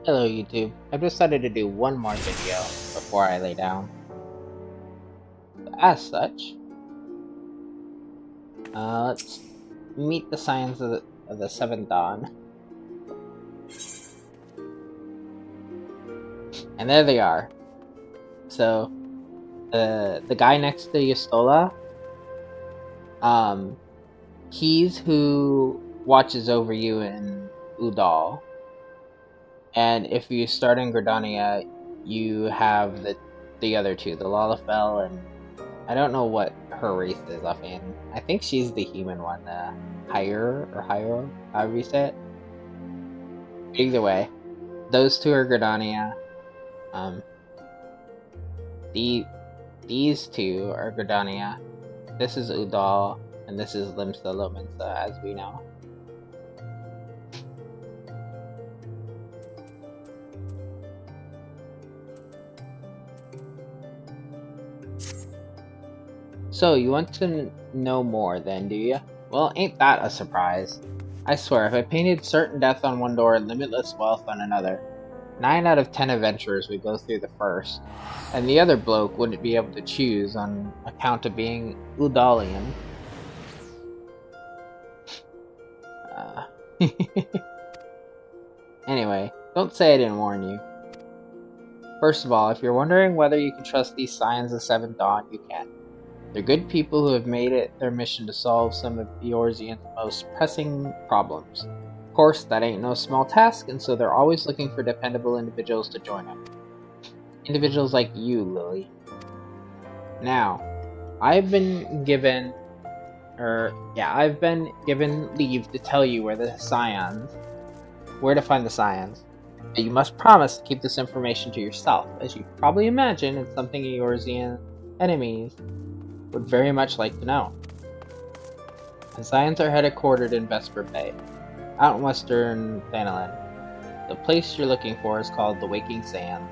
Hello YouTube. I've decided to do one more video before I lay down. As such, let's meet the signs of the seventh dawn. And there they are. So, the guy next to Yustola, he's who watches over you in Udal. And if you start in Gridania, you have the other two, the Lalafell, and I don't know what her race is offhand. I think she's the human one, the Higher, however you say it. Either way, those two are Gridania. These two are Gridania. This is Udal, and this is Limsa Lominsa, as we know. So, you want to know more then, do you? Well, ain't that a surprise? I swear, if I painted certain death on one door and limitless wealth on another, 9 out of 10 adventurers would go through the first, and the other bloke wouldn't be able to choose on account of being Udalian. Anyway, don't say I didn't warn you. First of all, if you're wondering whether you can trust these Scions of Seventh Dawn, you can. They're good people who have made it their mission to solve some of Eorzean's most pressing problems. Of course, that ain't no small task, and so they're always looking for dependable individuals to join them. Individuals like you, Lily. Now, I've been given leave to tell you where to find the Scions. But you must promise to keep this information to yourself, as you probably imagine it's something Eorzean enemies would very much like to know. The Scions are headquartered in Vesper Bay, out in western Thanalan. The place you're looking for is called the Waking Sands.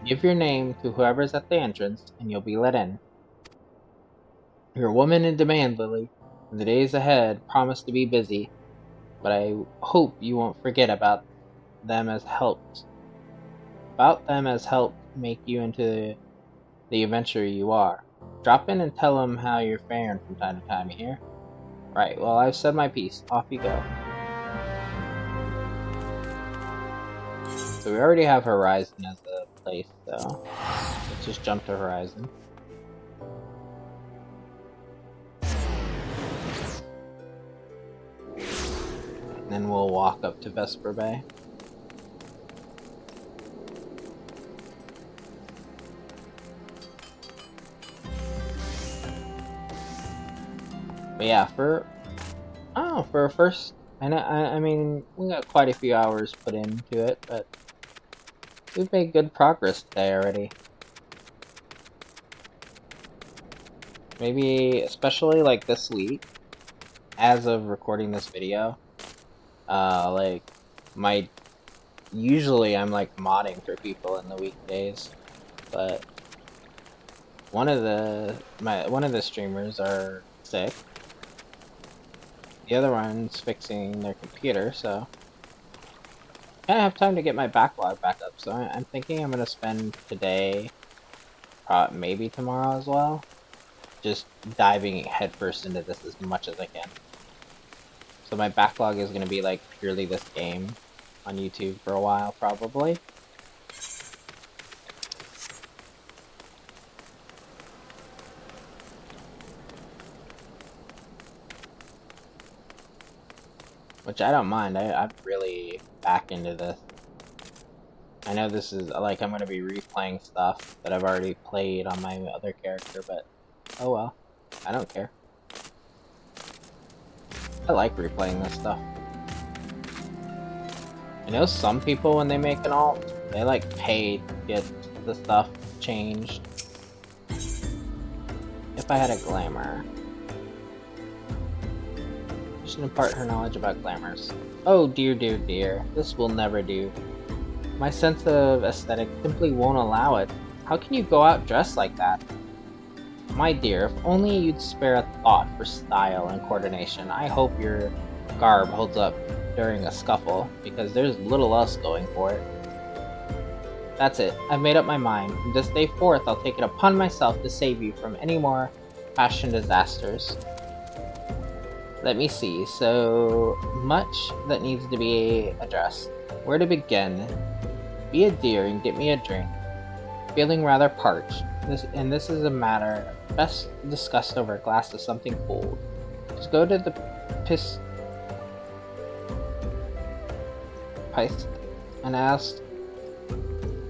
Give your name to whoever's at the entrance, and you'll be let in. You're a woman in demand, Lily, and the days ahead promise to be busy, but I hope you won't forget about them as helped make you into the adventurer you are. Drop in and tell them how you're faring from time to time, you hear? Right, well, I've said my piece. Off you go. So we already have Horizon as a place, so let's just jump to Horizon. And then we'll walk up to Vesper Bay. But yeah, for a first, I mean, we got quite a few hours put into it, but we've made good progress today already. Maybe, especially like this week, as of recording this video, usually I'm like modding for people in the weekdays, but one of the streamers are sick. The other one's fixing their computer, so I kind of have time to get my backlog back up. So I'm thinking I'm gonna spend today, maybe tomorrow as well, just diving headfirst into this as much as I can. So my backlog is gonna be like purely this game on YouTube for a while, probably. Which I don't mind. I'm really back into this. I know this is like I'm gonna be replaying stuff that I've already played on my other character, but oh well. I don't care. I like replaying this stuff. I know some people when they make an alt, they like pay to get the stuff changed. If I had a glamour. She should impart her knowledge about glamours. Oh dear, dear, dear. This will never do. My sense of aesthetic simply won't allow it. How can you go out dressed like that? My dear, if only you'd spare a thought for style and coordination. I hope your garb holds up during a scuffle, because there's little else going for it. That's it. I've made up my mind. From this day forth, I'll take it upon myself to save you from any more fashion disasters. Let me see. So much that needs to be addressed. Where to begin? Be a dear and get me a drink. Feeling rather parched. This is a matter best discussed over a glass of something cold. Just go to the piss and ask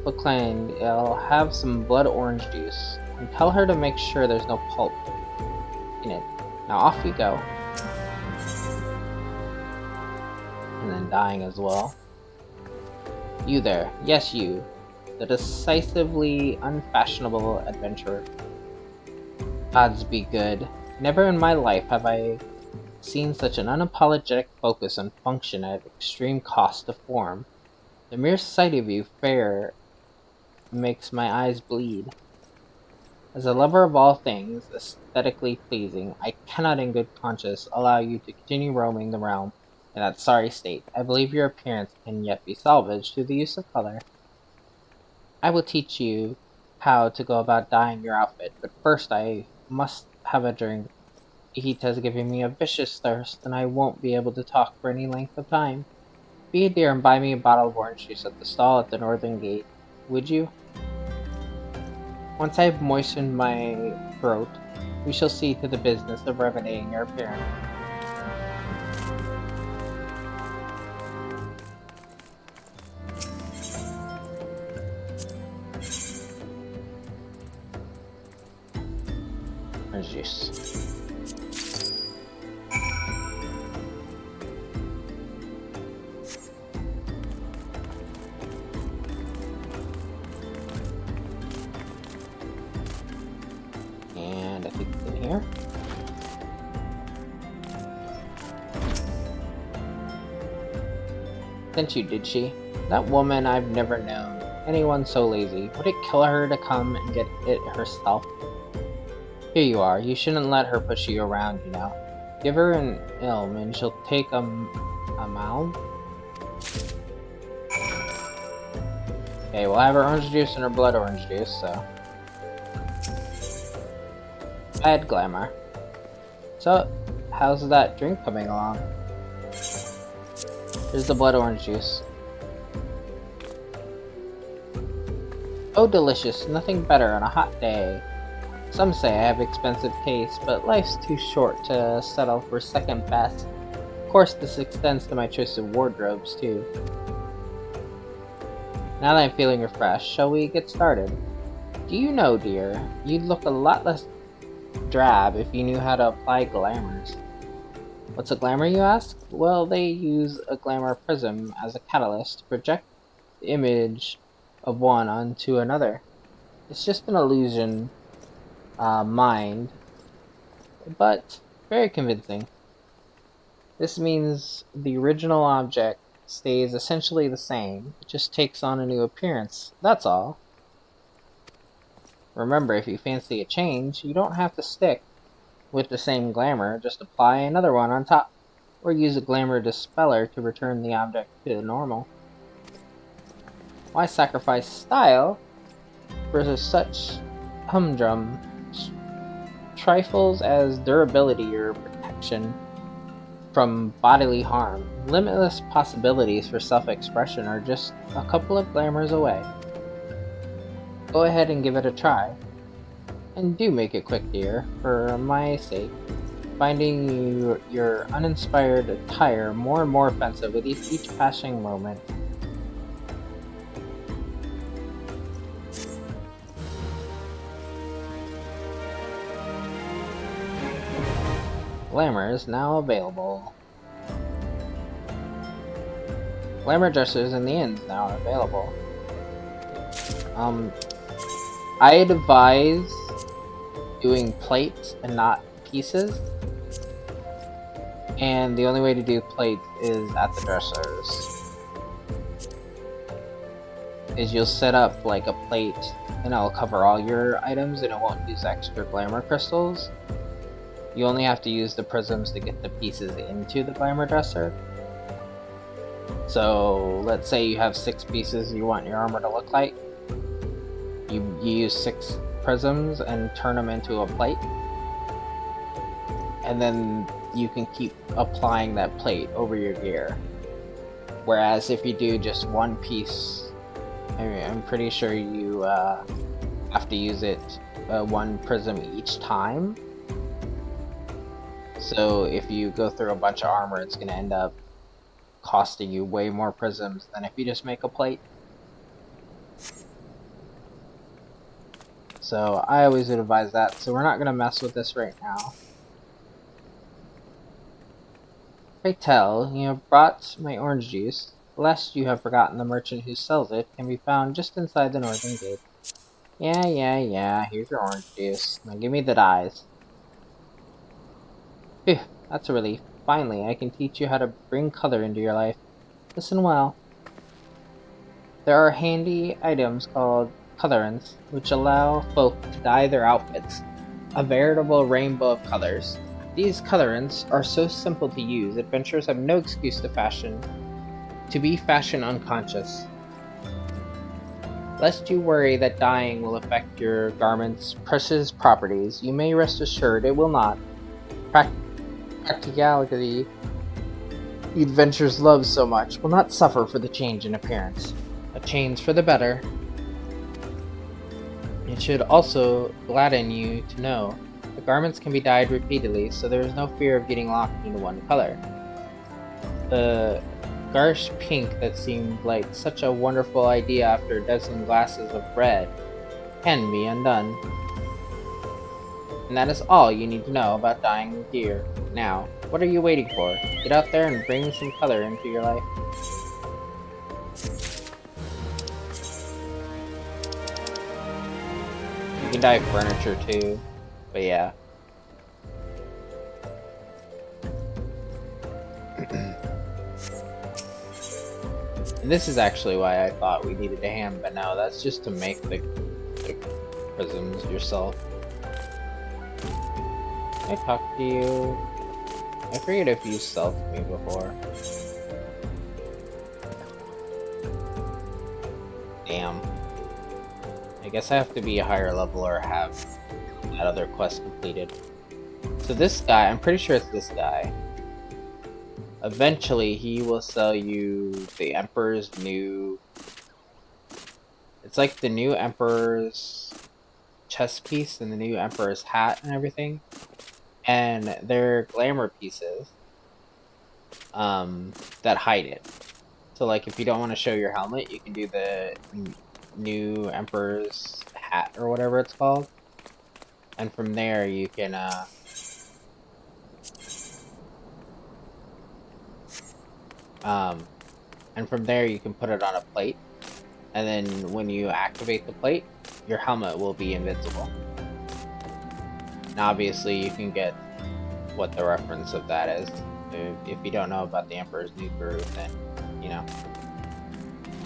McLean, I'll have some blood orange juice, and tell her to make sure there's no pulp in it. Now off we go. And then dying as well. You there, yes you, the decisively unfashionable adventurer. Odds be good. Never in my life have I seen such an unapologetic focus on function at extreme cost to form. The mere sight of you fair makes my eyes bleed. As a lover of all things aesthetically pleasing, I cannot in good conscience allow you to continue roaming the realm in that sorry state. I believe your appearance can yet be salvaged through the use of color. I will teach you how to go about dyeing your outfit, but first I must have a drink. The heat has given me a vicious thirst, and I won't be able to talk for any length of time. Be a dear and buy me a bottle of orange juice at the stall at the northern gate, would you? Once I have moistened my throat, we shall see to the business of remedying your appearance. Orange juice. And I think it's in here. Sent you, did she? That woman, I've never known anyone so lazy. Would it kill her to come and get it herself? Here you are. You shouldn't let her push you around, you know. Give her an ilm and she'll take a malm. Okay, we'll have her orange juice and her blood orange juice, so. Bad glamour. So, how's that drink coming along? Here's the blood orange juice. Oh, delicious. Nothing better on a hot day. Some say I have expensive taste, but life's too short to settle for second best. Of course, this extends to my choice of wardrobes, too. Now that I'm feeling refreshed, shall we get started? Do you know, dear, you'd look a lot less drab if you knew how to apply glamours. What's a glamour, you ask? Well, they use a glamour prism as a catalyst to project the image of one onto another. It's just an illusion mind, but very convincing. This means the original object stays essentially the same, it just takes on a new appearance, that's all. Remember, if you fancy a change, you don't have to stick with the same glamour, just apply another one on top, or use a glamour dispeller to return the object to normal. Why sacrifice style for such humdrum trifles as durability or protection from bodily harm? Limitless possibilities for self-expression are just a couple of glamours away. Go ahead and give it a try. And do make it quick, dear, for my sake. Finding your uninspired attire more and more offensive with each passing moment. Glamour is now available. Glamour dressers in the inn is now available. I advise doing plates and not pieces. And the only way to do plates is at the dressers. Is you'll set up like a plate and it'll cover all your items and it won't use extra glamour crystals. You only have to use the prisms to get the pieces into the glamour dresser. So let's say you have 6 pieces you want your armor to look like. You use 6 prisms and turn them into a plate. And then you can keep applying that plate over your gear. Whereas if you do just one piece, I'm pretty sure you have to use it one prism each time. So if you go through a bunch of armor, it's going to end up costing you way more prisms than if you just make a plate. So I always would advise that. So we're not going to mess with this right now. Pray tell, you have brought my orange juice, lest you have forgotten the merchant who sells it can be found just inside the northern gate. Yeah, here's your orange juice. Now give me the dyes. Phew, that's a relief. Finally, I can teach you how to bring color into your life. Listen well. There are handy items called colorants, which allow folk to dye their outfits. A veritable rainbow of colors. These colorants are so simple to use, adventurers have no excuse to be fashion unconscious. Lest you worry that dyeing will affect your garment's precious properties, you may rest assured it will not. Practicality the adventurers love so much will not suffer for the change in appearance. A change for the better. It should also gladden you to know the garments can be dyed repeatedly, so there is no fear of getting locked into one color. The garish pink that seemed like such a wonderful idea after a dozen glasses of red can be undone. And that is all you need to know about dyeing gear. Now, what are you waiting for? Get out there and bring some color into your life. You can dye furniture too, but yeah. And this is actually why I thought we needed a hand, but no, that's just to make the prisms yourself. Can I talk to you? I forget if you selfed me before. Damn. I guess I have to be a higher level or have that other quest completed. So this guy, I'm pretty sure it's this guy. Eventually, he will sell you the Emperor's new... It's like the new Emperor's chest piece and the new Emperor's hat and everything. And they're glamour pieces that hide it. So like if you don't want to show your helmet, you can do the new Emperor's hat or whatever it's called. And from there you can and from there you can put it on a plate, and then when you activate the plate, your helmet will be invincible. And obviously you can get what the reference of that is. If you don't know about the Emperor's New Groove, then, you know,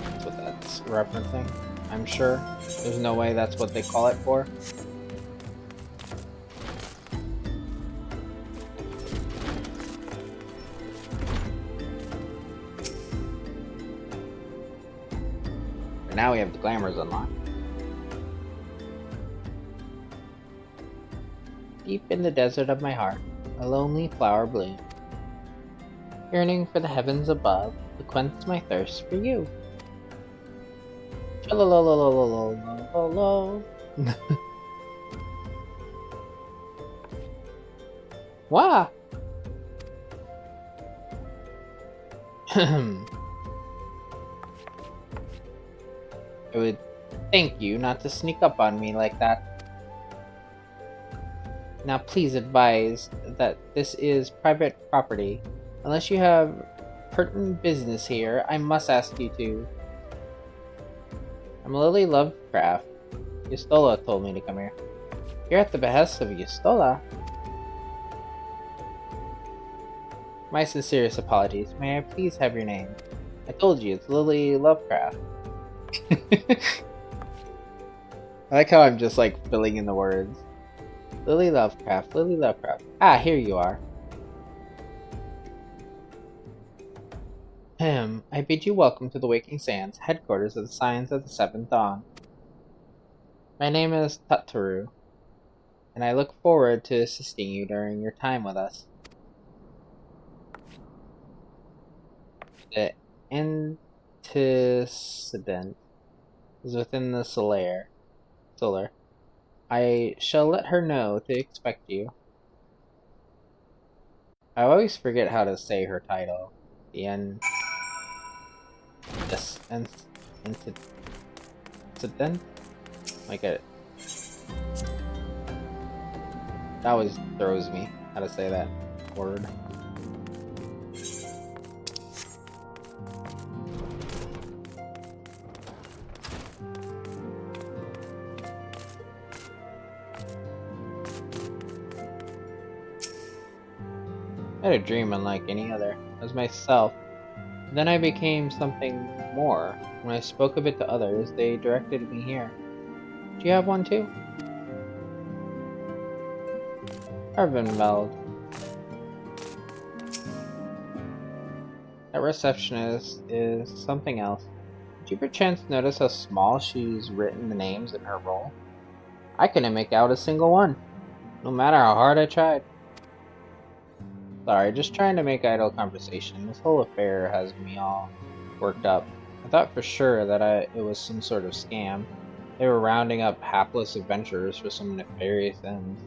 that's what that's referencing, I'm sure. There's no way that's what they call it for. But now we have the glamours unlocked. Deep in the desert of my heart, a lonely flower bloomed, yearning for the heavens above to quench my thirst for you. Wah! I would thank you not to sneak up on me like that. Now please advise that this is private property. Unless you have pertinent business here, I must ask you to. I'm Lily Lovecraft. Yustola told me to come here. You're at the behest of Yustola. My sincerest apologies. May I please have your name? I told you, it's Lily Lovecraft. I like how I'm just like filling in the words. Lily Lovecraft, Lily Lovecraft. Ah, here you are. I bid you welcome to the Waking Sands, headquarters of the Scions of the Seventh Dawn. My name is Tataru, and I look forward to assisting you during your time with us. The antecedent is within the solar. I shall let her know to expect you. I always forget how to say her title. The end. Yes, incident? Like it. That always throws me how to say that word. I had a dream unlike any other. I was myself. Then I became something more. When I spoke of it to others, they directed me here. Do you have one too? Arvinveld. That receptionist is something else. Did you perchance notice how small she's written the names in her roll? I couldn't make out a single one, no matter how hard I tried. Sorry, just trying to make idle conversation. This whole affair has me all worked up. I thought for sure that it was some sort of scam. They were rounding up hapless adventurers for some nefarious ends.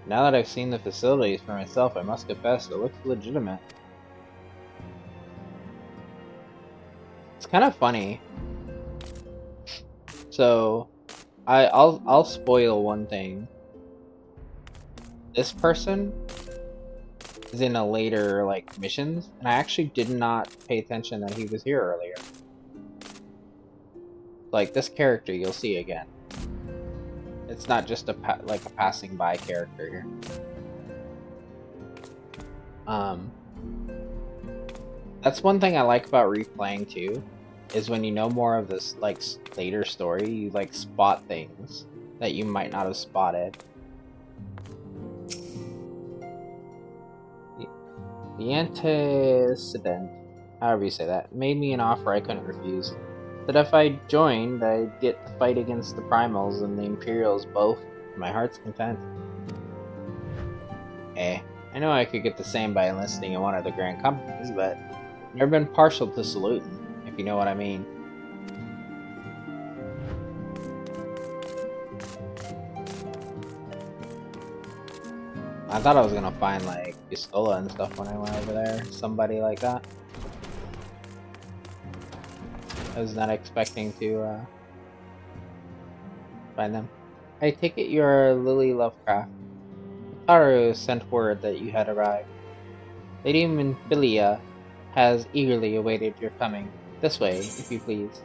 Now that I've seen the facilities for myself, I must confess it looks legitimate. It's kind of funny. So, I'll spoil one thing. This person is in a later missions, and I actually did not pay attention that he was here earlier. Like this character, you'll see again. It's not just a passing by character here. That's one thing I like about replaying too, is when you know more of this later story, you spot things that you might not have spotted. The antecedent, however you say that, made me an offer I couldn't refuse. That if I joined, I'd get to fight against the Primals and the Imperials both to my heart's content. I know I could get the same by enlisting in one of the grand companies, but I've never been partial to saluting, if you know what I mean. I thought I was gonna find Pistola and stuff when I went over there. Somebody like that. I was not expecting to find them. I take it you're Lily Lovecraft. Taru sent word that you had arrived. Lady Minfilia has eagerly awaited your coming. This way, if you please.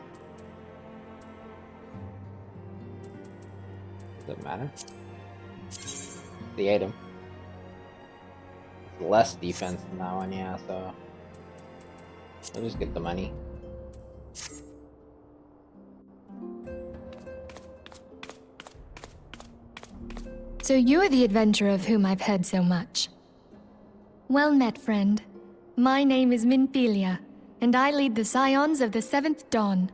Does it matter? The item. It's less defense than that one, yeah, so we'll just get the money. So you're the adventurer of whom I've heard so much. Well met, friend. My name is Minfilia, and I lead the Scions of the Seventh Dawn.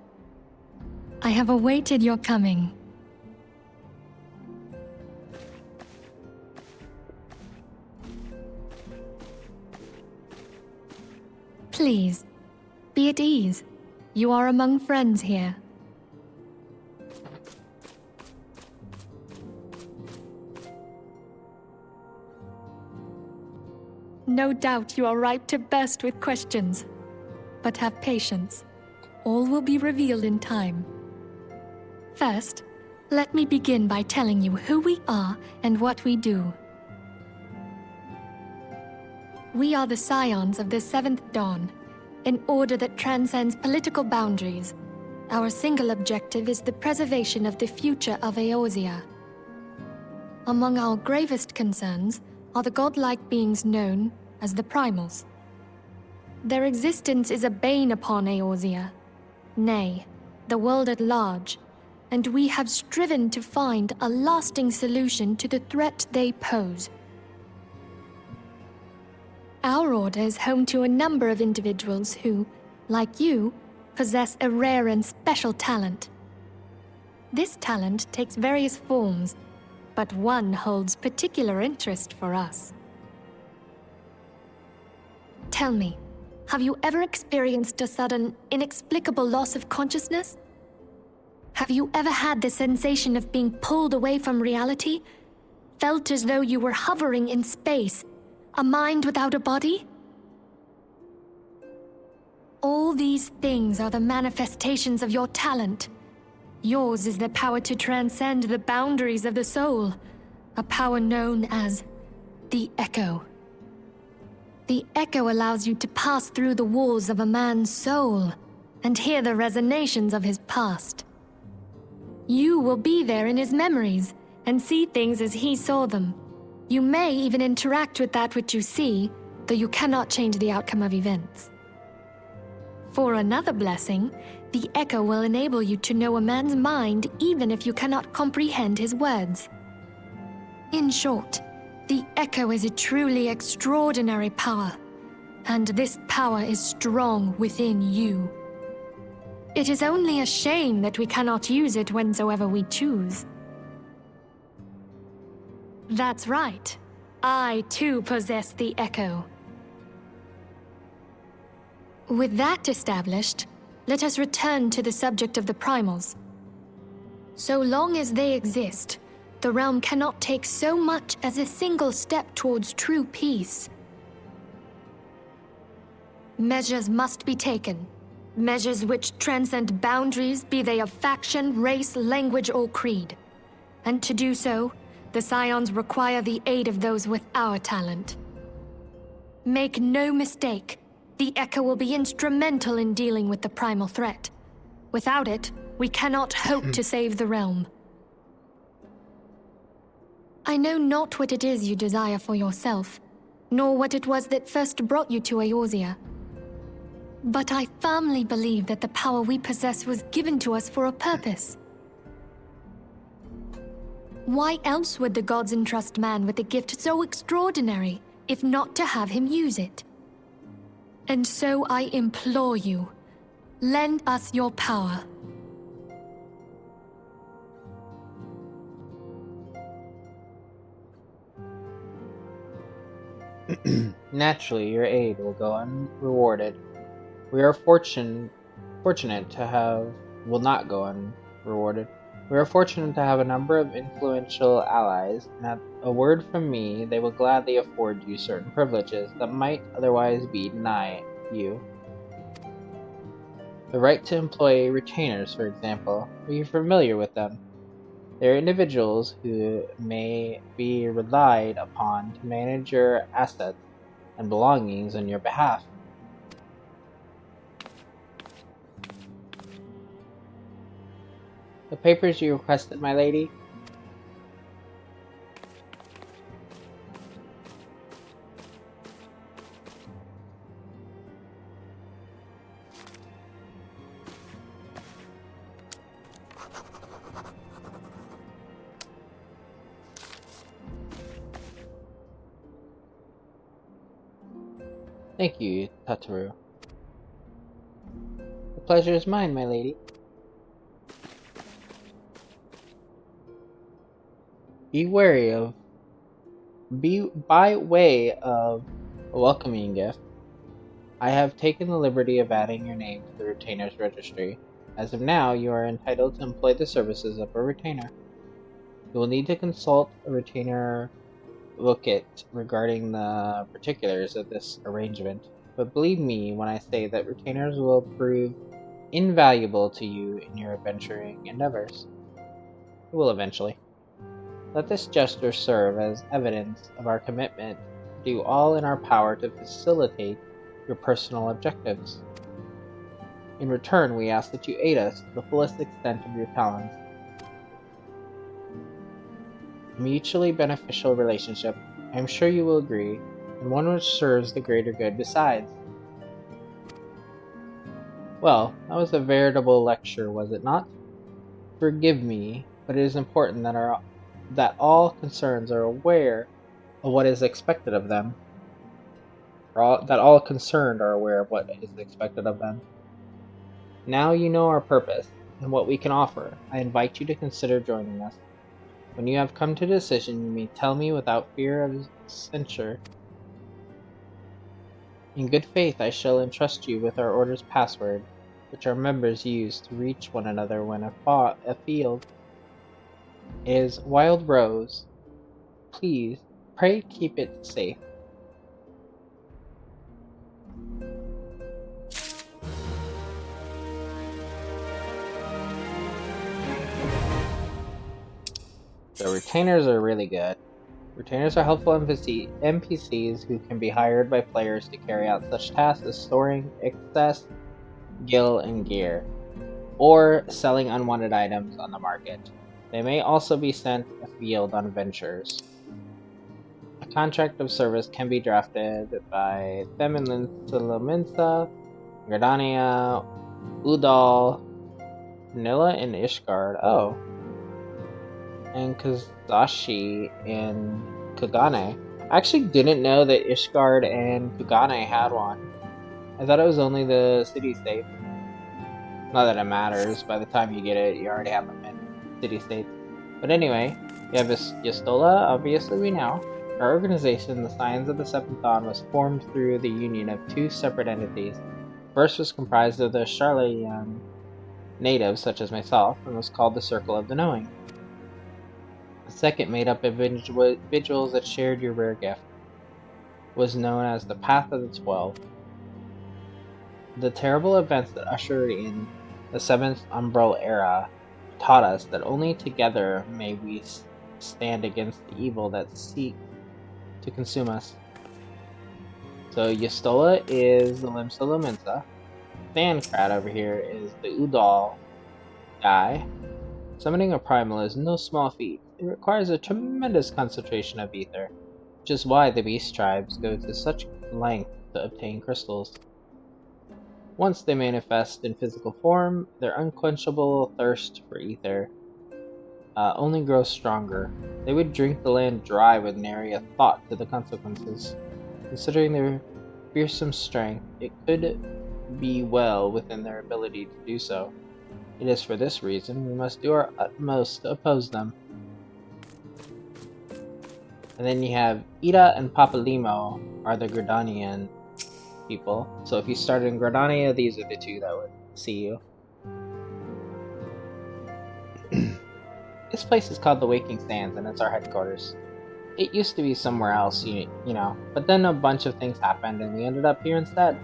I have awaited your coming. Please, be at ease. You are among friends here. No doubt you are ripe to burst with questions. But have patience. All will be revealed in time. First, let me begin by telling you who we are and what we do. We are the Scions of the Seventh Dawn, an order that transcends political boundaries. Our single objective is the preservation of the future of Eorzea. Among our gravest concerns are the godlike beings known as the Primals. Their existence is a bane upon Eorzea, nay, the world at large, and we have striven to find a lasting solution to the threat they pose. Our order is home to a number of individuals who, like you, possess a rare and special talent. This talent takes various forms, but one holds particular interest for us. Tell me, have you ever experienced a sudden, inexplicable loss of consciousness? Have you ever had the sensation of being pulled away from reality? Felt as though you were hovering in space, a mind without a body? All these things are the manifestations of your talent. Yours is the power to transcend the boundaries of the soul, a power known as the Echo. The Echo allows you to pass through the walls of a man's soul and hear the resonations of his past. You will be there in his memories and see things as he saw them. You may even interact with that which you see, though you cannot change the outcome of events. For another blessing, the Echo will enable you to know a man's mind even if you cannot comprehend his words. In short, the Echo is a truly extraordinary power, and this power is strong within you. It is only a shame that we cannot use it whensoever we choose. That's right. I too possess the Echo. With that established, let us return to the subject of the Primals. So long as they exist, the realm cannot take so much as a single step towards true peace. Measures must be taken. Measures which transcend boundaries, be they of faction, race, language, or creed. And to do so, the Scions require the aid of those with our talent. Make no mistake, the Echo will be instrumental in dealing with the primal threat. Without it, we cannot hope to save the realm. I know not what it is you desire for yourself, nor what it was that first brought you to Eorzea. But I firmly believe that the power we possess was given to us for a purpose. Why else would the gods entrust man with a gift so extraordinary, if not to have him use it? And so I implore you, lend us your power. Naturally, your aid will go unrewarded. We are fortunate to have... will not go unrewarded. We are fortunate to have a number of influential allies, and at a word from me, they will gladly afford you certain privileges that might otherwise be denied you. The right to employ retainers, for example. Are you familiar with them? They are individuals who may be relied upon to manage your assets and belongings on your behalf. The papers you requested, my lady? Thank you, Tataru. The pleasure is mine, my lady. By way of a welcoming gift, I have taken the liberty of adding your name to the retainer's registry. As of now, you are entitled to employ the services of a retainer. You will need to consult a retainer booklet regarding the particulars of this arrangement, but believe me when I say that retainers will prove invaluable to you in your adventuring endeavors. It will eventually. Let this gesture serve as evidence of our commitment to do all in our power to facilitate your personal objectives. In return, we ask that you aid us to the fullest extent of your talents. A mutually beneficial relationship, I am sure you will agree, and one which serves the greater good besides. Well, that was a veritable lecture, was it not? Forgive me, but it is important that all concerned are aware of what is expected of them. that all concerned are aware of what is expected of them. Now you know our purpose and what we can offer. I invite you to consider joining us. When you have come to a decision, you may tell me without fear of censure. In good faith, I shall entrust you with our order's password, which our members use to reach one another when afield. It is Wild Rose. Please, pray keep it safe. So retainers are really good. Retainers are helpful NPCs who can be hired by players to carry out such tasks as storing excess gil and gear, or selling unwanted items on the market. They may also be sent afield on ventures. A contract of service can be drafted by Themin Salaminsa, Gardania, Udal, Nilla, and Ishgard. Oh. And Kazashi and Kugane. I actually didn't know that Ishgard and Kugane had one. I thought it was only the city-states. Not that it matters, by the time you get it, you already have them in city-states. But anyway, you have Yastola, obviously we know. Our organization, the Scions of the Seventh Dawn, was formed through the union of two separate entities. First was comprised of the Charlayan natives, such as myself, and was called the Circle of the Knowing. The second, made up of individuals that shared your rare gift, was known as the Path of the 12. The terrible events that ushered in the Seventh Umbral Era taught us that only together may we stand against the evil that seeks to consume us. So Yastola is the Limsa Lominsa. Thancred over here is the Udal guy. Summoning a Primal is no small feat. It requires a tremendous concentration of ether, which is why the beast tribes go to such length to obtain crystals. Once they manifest in physical form, their unquenchable thirst for ether only grows stronger. They would drink the land dry with nary a thought to the consequences. Considering their fearsome strength, it could be well within their ability to do so. It is for this reason we must do our utmost to oppose them. And then you have Ida and Papalimo are the Gradanian people. So if you started in Gradania, these are the two that would see you. This place is called the Waking Sands, and it's our headquarters. It used to be somewhere else, you know, but then a bunch of things happened, and we ended up here instead.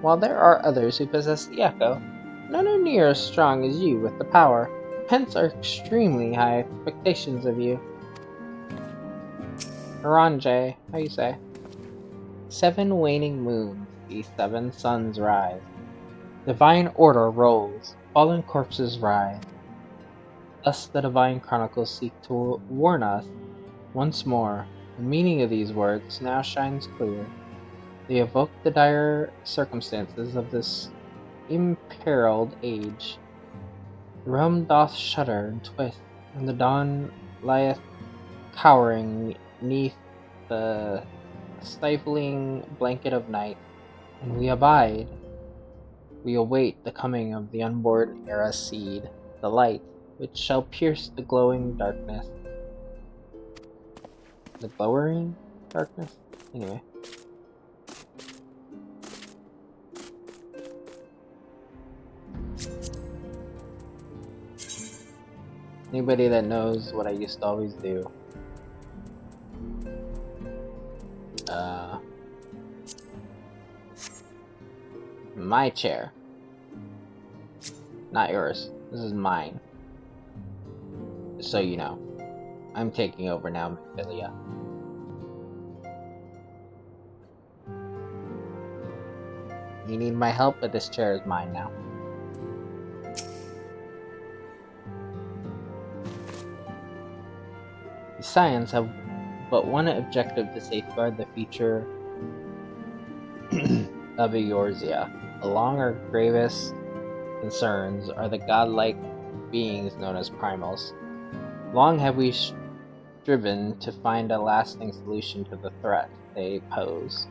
While there are others who possess the Echo, none are near as strong as you with the power. Hence our extremely high expectations of you. Aranje, how you say? 7 waning moons, the 7 suns rise. Divine order rolls, fallen corpses rise. Thus the divine chronicles seek to warn us once more. The meaning of these words now shines clear. They evoke the dire circumstances of this imperiled age. The realm doth shudder and twist, and the dawn lieth cowering neath the stifling blanket of night, and we abide. We await the coming of the unborn era seed, the light, which shall pierce the glowing darkness. The glowering darkness? Anyway. Anybody that knows what I used to always do. My chair. Not yours. This is mine. So you know. I'm taking over now, Mephilia. You need my help, but this chair is mine now. The Scions have but one objective to safeguard the future of Eorzea. Along our gravest concerns are the godlike beings known as Primals. Long have we driven to find a lasting solution to the threat they pose.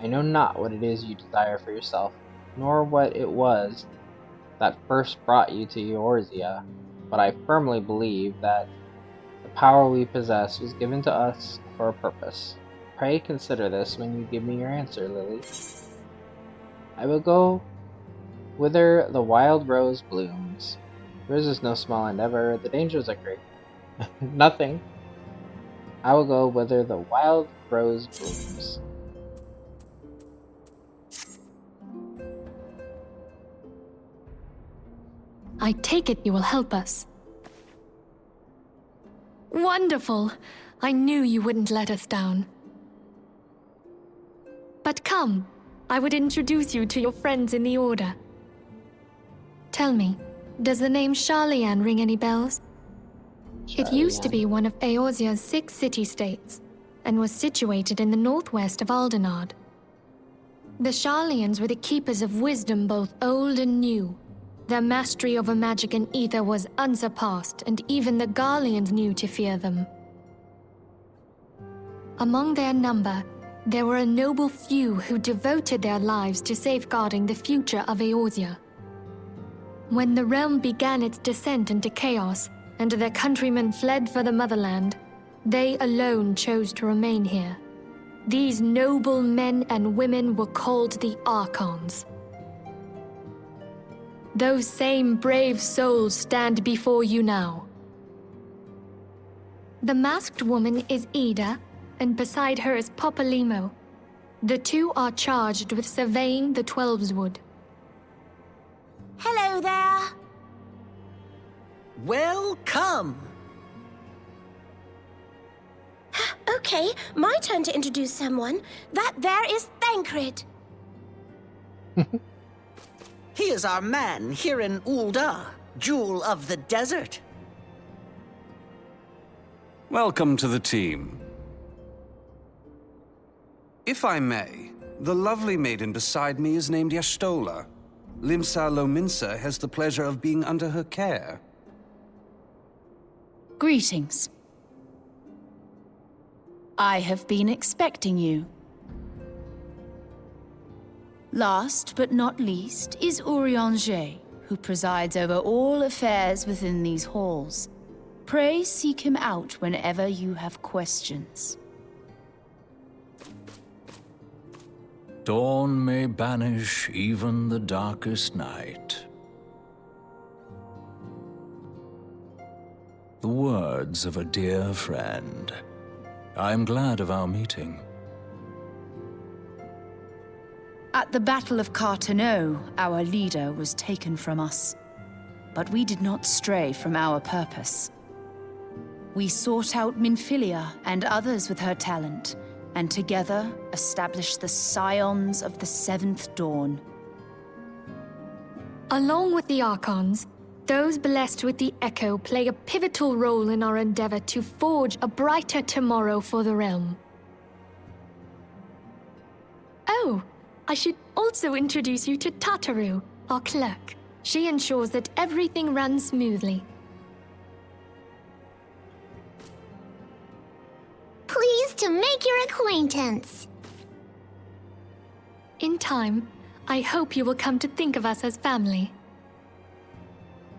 I know not what it is you desire for yourself, nor what it was that first brought you to Eorzea, but I firmly believe that the power we possess was given to us for a purpose. Pray consider this when you give me your answer, Lily. I will go whither the wild rose blooms. Yours is no small endeavor, the dangers are great. Nothing. I will go whither the wild rose blooms. I take it you will help us. Wonderful! I knew you wouldn't let us down. But come, I would introduce you to your friends in the Order. Tell me, does the name Sharlayan ring any bells? It used to be one of Eorzea's 6 city-states, and was situated in the northwest of Aldenard. The Sharlayans were the keepers of wisdom both old and new. Their mastery over magic and ether was unsurpassed, and even the Garleans knew to fear them. Among their number, there were a noble few who devoted their lives to safeguarding the future of Eorzea. When the realm began its descent into chaos, and their countrymen fled for the motherland, they alone chose to remain here. These noble men and women were called the Archons. Those same brave souls stand before you now. The masked woman is Ida, and beside her is Popolimo. The two are charged with surveying the Twelveswood. Hello there. Welcome. Okay, my turn to introduce someone. That there is Thancred. He is our man here in Ul'dah, Jewel of the Desert. Welcome to the team. If I may, the lovely maiden beside me is named Y'shtola. Limsa Lominsa has the pleasure of being under her care. Greetings. I have been expecting you. Last but not least is Urianger, who presides over all affairs within these halls. Pray seek him out whenever you have questions. Dawn may banish even the darkest night. The words of a dear friend. I am glad of our meeting. At the Battle of Carteneau, our leader was taken from us. But we did not stray from our purpose. We sought out Minfilia and others with her talent, and together established the Scions of the Seventh Dawn. Along with the Archons, those blessed with the Echo play a pivotal role in our endeavor to forge a brighter tomorrow for the realm. Oh, I should also introduce you to Tataru, our clerk. She ensures that everything runs smoothly. Pleased to make your acquaintance. In time, I hope you will come to think of us as family.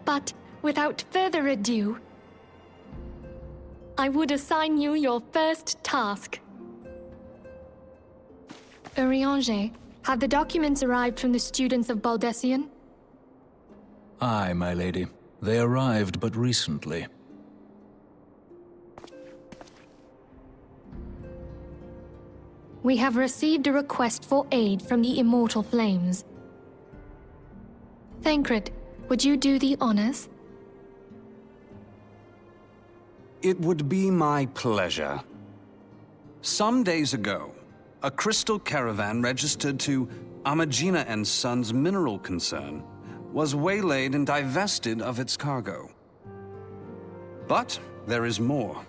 But without further ado, I would assign you your first task. Urianger, have the documents arrived from the students of Baldessian? Aye, my lady. They arrived but recently. We have received a request for aid from the Immortal Flames. Thancred, would you do the honors? It would be my pleasure. Some days ago, a crystal caravan registered to Amagina and Sons mineral concern was waylaid and divested of its cargo. But there is more.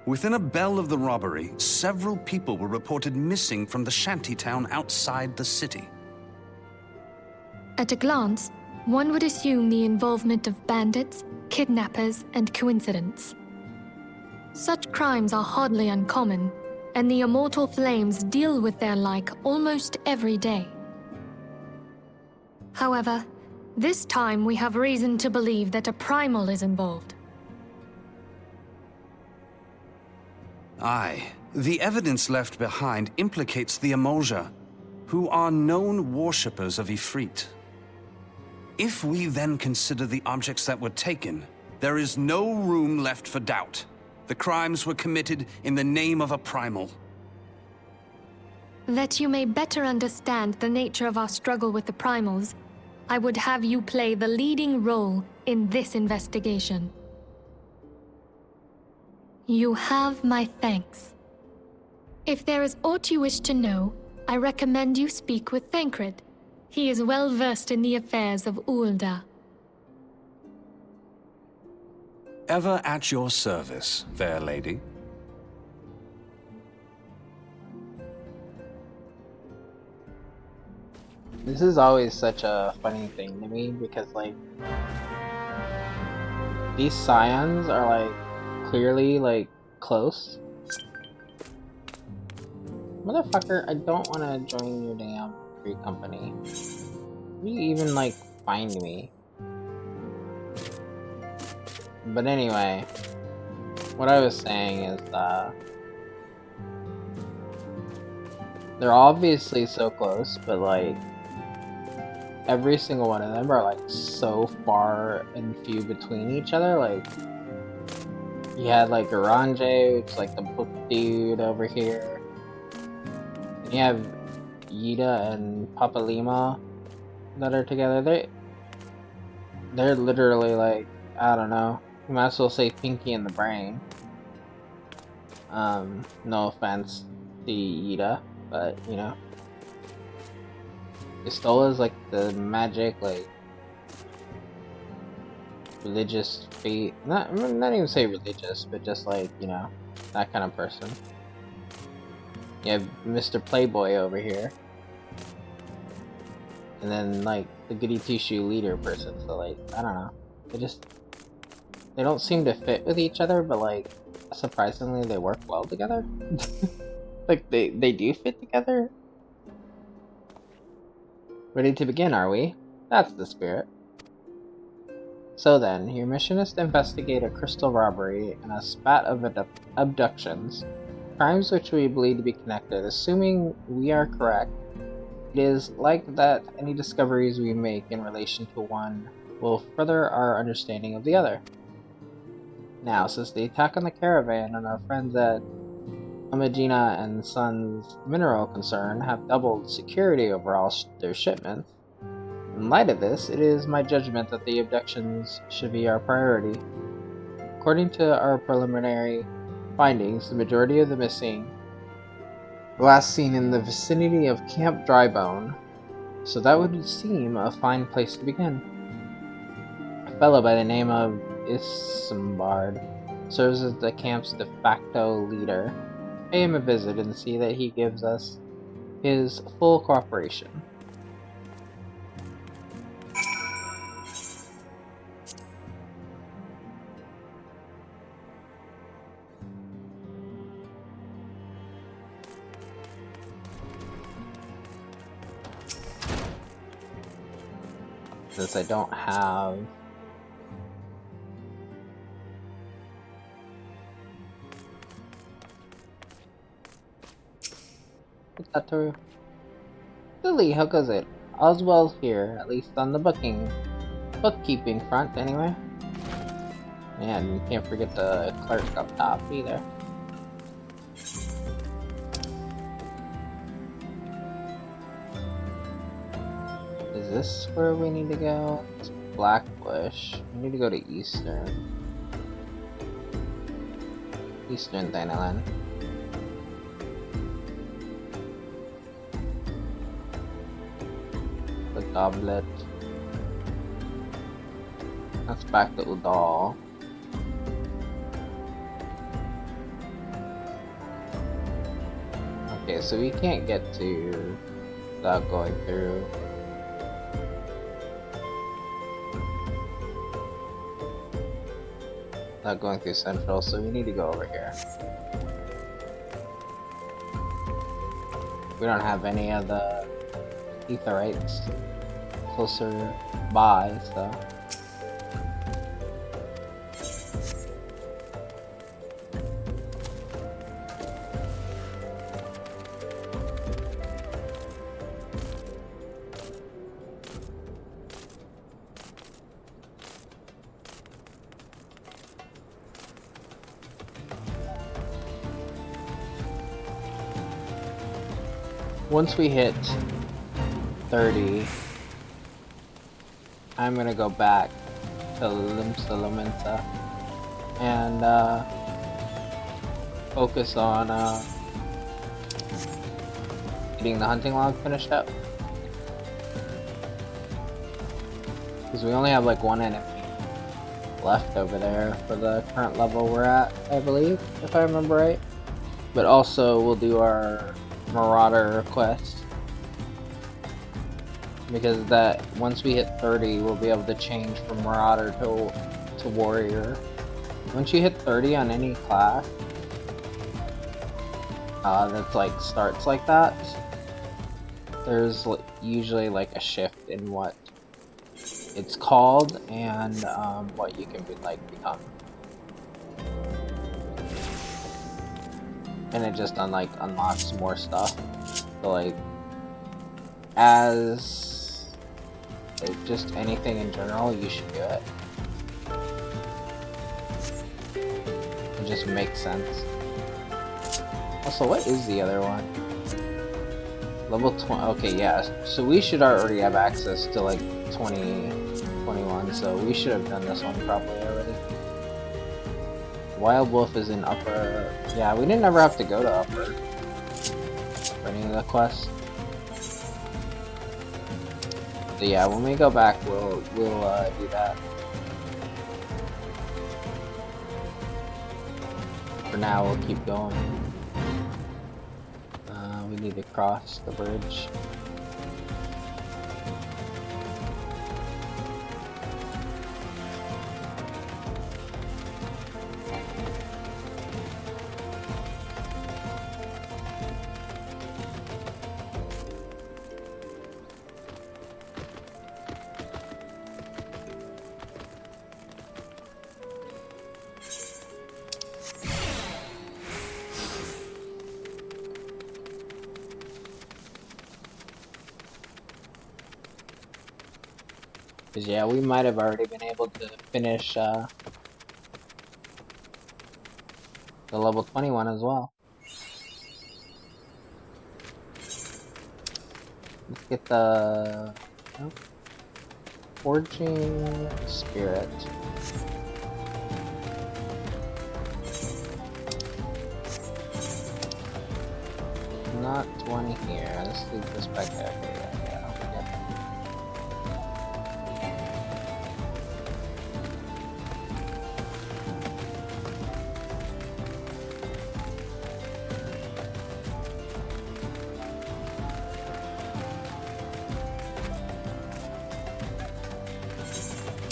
Within a bell of the robbery, several people were reported missing from the shantytown outside the city. At a glance, one would assume the involvement of bandits, kidnappers, and coincidence. Such crimes are hardly uncommon, and the immortal flames deal with their like almost every day. However, this time we have reason to believe that a Primal is involved. Aye. The evidence left behind implicates the Emulja, who are known worshippers of Ifrit. If we then consider the objects that were taken, there is no room left for doubt. The crimes were committed in the name of a Primal. That you may better understand the nature of our struggle with the Primals, I would have you play the leading role in this investigation. You have my thanks. If there is aught you wish to know, I recommend you speak with Thancred. He is well versed in the affairs of Ulda. Ever at your service, fair lady. This is always such a funny thing to me because, like, these scions are, like, clearly, like, close. Motherfucker, I don't want to join your damn free company. You even, like, find me. But anyway, what I was saying is that they're obviously so close, but, like, every single one of them are, like, so far and few between each other. Like, you had, like, Oranje, which is, like, the book dude over here. And you have Yida and Papa Lima that are together. They're literally, like, I don't know. You might as well say Pinky in the Brain. No offense to Yida, but, you know. Pistola's like the magic, like, religious faith. Not even say religious, but just like, you know, that kind of person. You have Mr. Playboy over here. And then, like, the goody two-shoe leader person. So, like, I don't know. They don't seem to fit with each other, but, like, surprisingly, they work well together. Like, they do fit together. Ready to begin, are we? That's the spirit. So then, your mission is to investigate a crystal robbery and a spat of abductions. Crimes which we believe to be connected. Assuming we are correct, it is like that any discoveries we make in relation to one will further our understanding of the other. Now, since the attack on the caravan and our friends at Amagina and Sons Mineral Concern have doubled security over all their shipments, in light of this, it is my judgment that the abductions should be our priority. According to our preliminary findings, the majority of the missing were last seen in the vicinity of Camp Drybone, so that would seem a fine place to begin. A fellow by the name of Isambard serves as the camp's de facto leader. Pay him a visit and see that he gives us his full cooperation. Since I don't have what's that to Lily, how goes it? All's well here, at least on the bookkeeping front anyway. Man, you can't forget the clerk up top either. Is this where we need to go? It's Blackbush. We need to go to Eastern Thailand. The Goblet. That's back to Udall. Okay, so we can't get to without going through. not going through Central, so we need to go over here. We don't have any of the Aetherites closer by, so... Once we hit 30, I'm gonna go back to Limsa and focus on getting the hunting log finished up. Because we only have like one enemy left over there for the current level we're at, I believe, if I remember right. But also we'll do our Marauder quest, because that once we hit 30 we'll be able to change from Marauder to Warrior. Once you hit 30 on any class that's like starts like that, there's usually like a shift in what it's called and what you can become. And it just unlocks more stuff. So like, as just anything in general, you should do it. It just makes sense. Also, what is the other one? Level 20. Okay, yeah. So we should already have access to like 21. So we should have done this one probably already. Wild Wolf is in Upper. Yeah, we didn't ever have to go to Upper for any of the quests. So yeah, when we go back, we'll do that. For now, we'll keep going. We need to cross the bridge. Because yeah, we might have already been able to finish the level 21 as well. Let's get the Forging Spirit. Not one here. Let's leave this back there. Okay, yeah.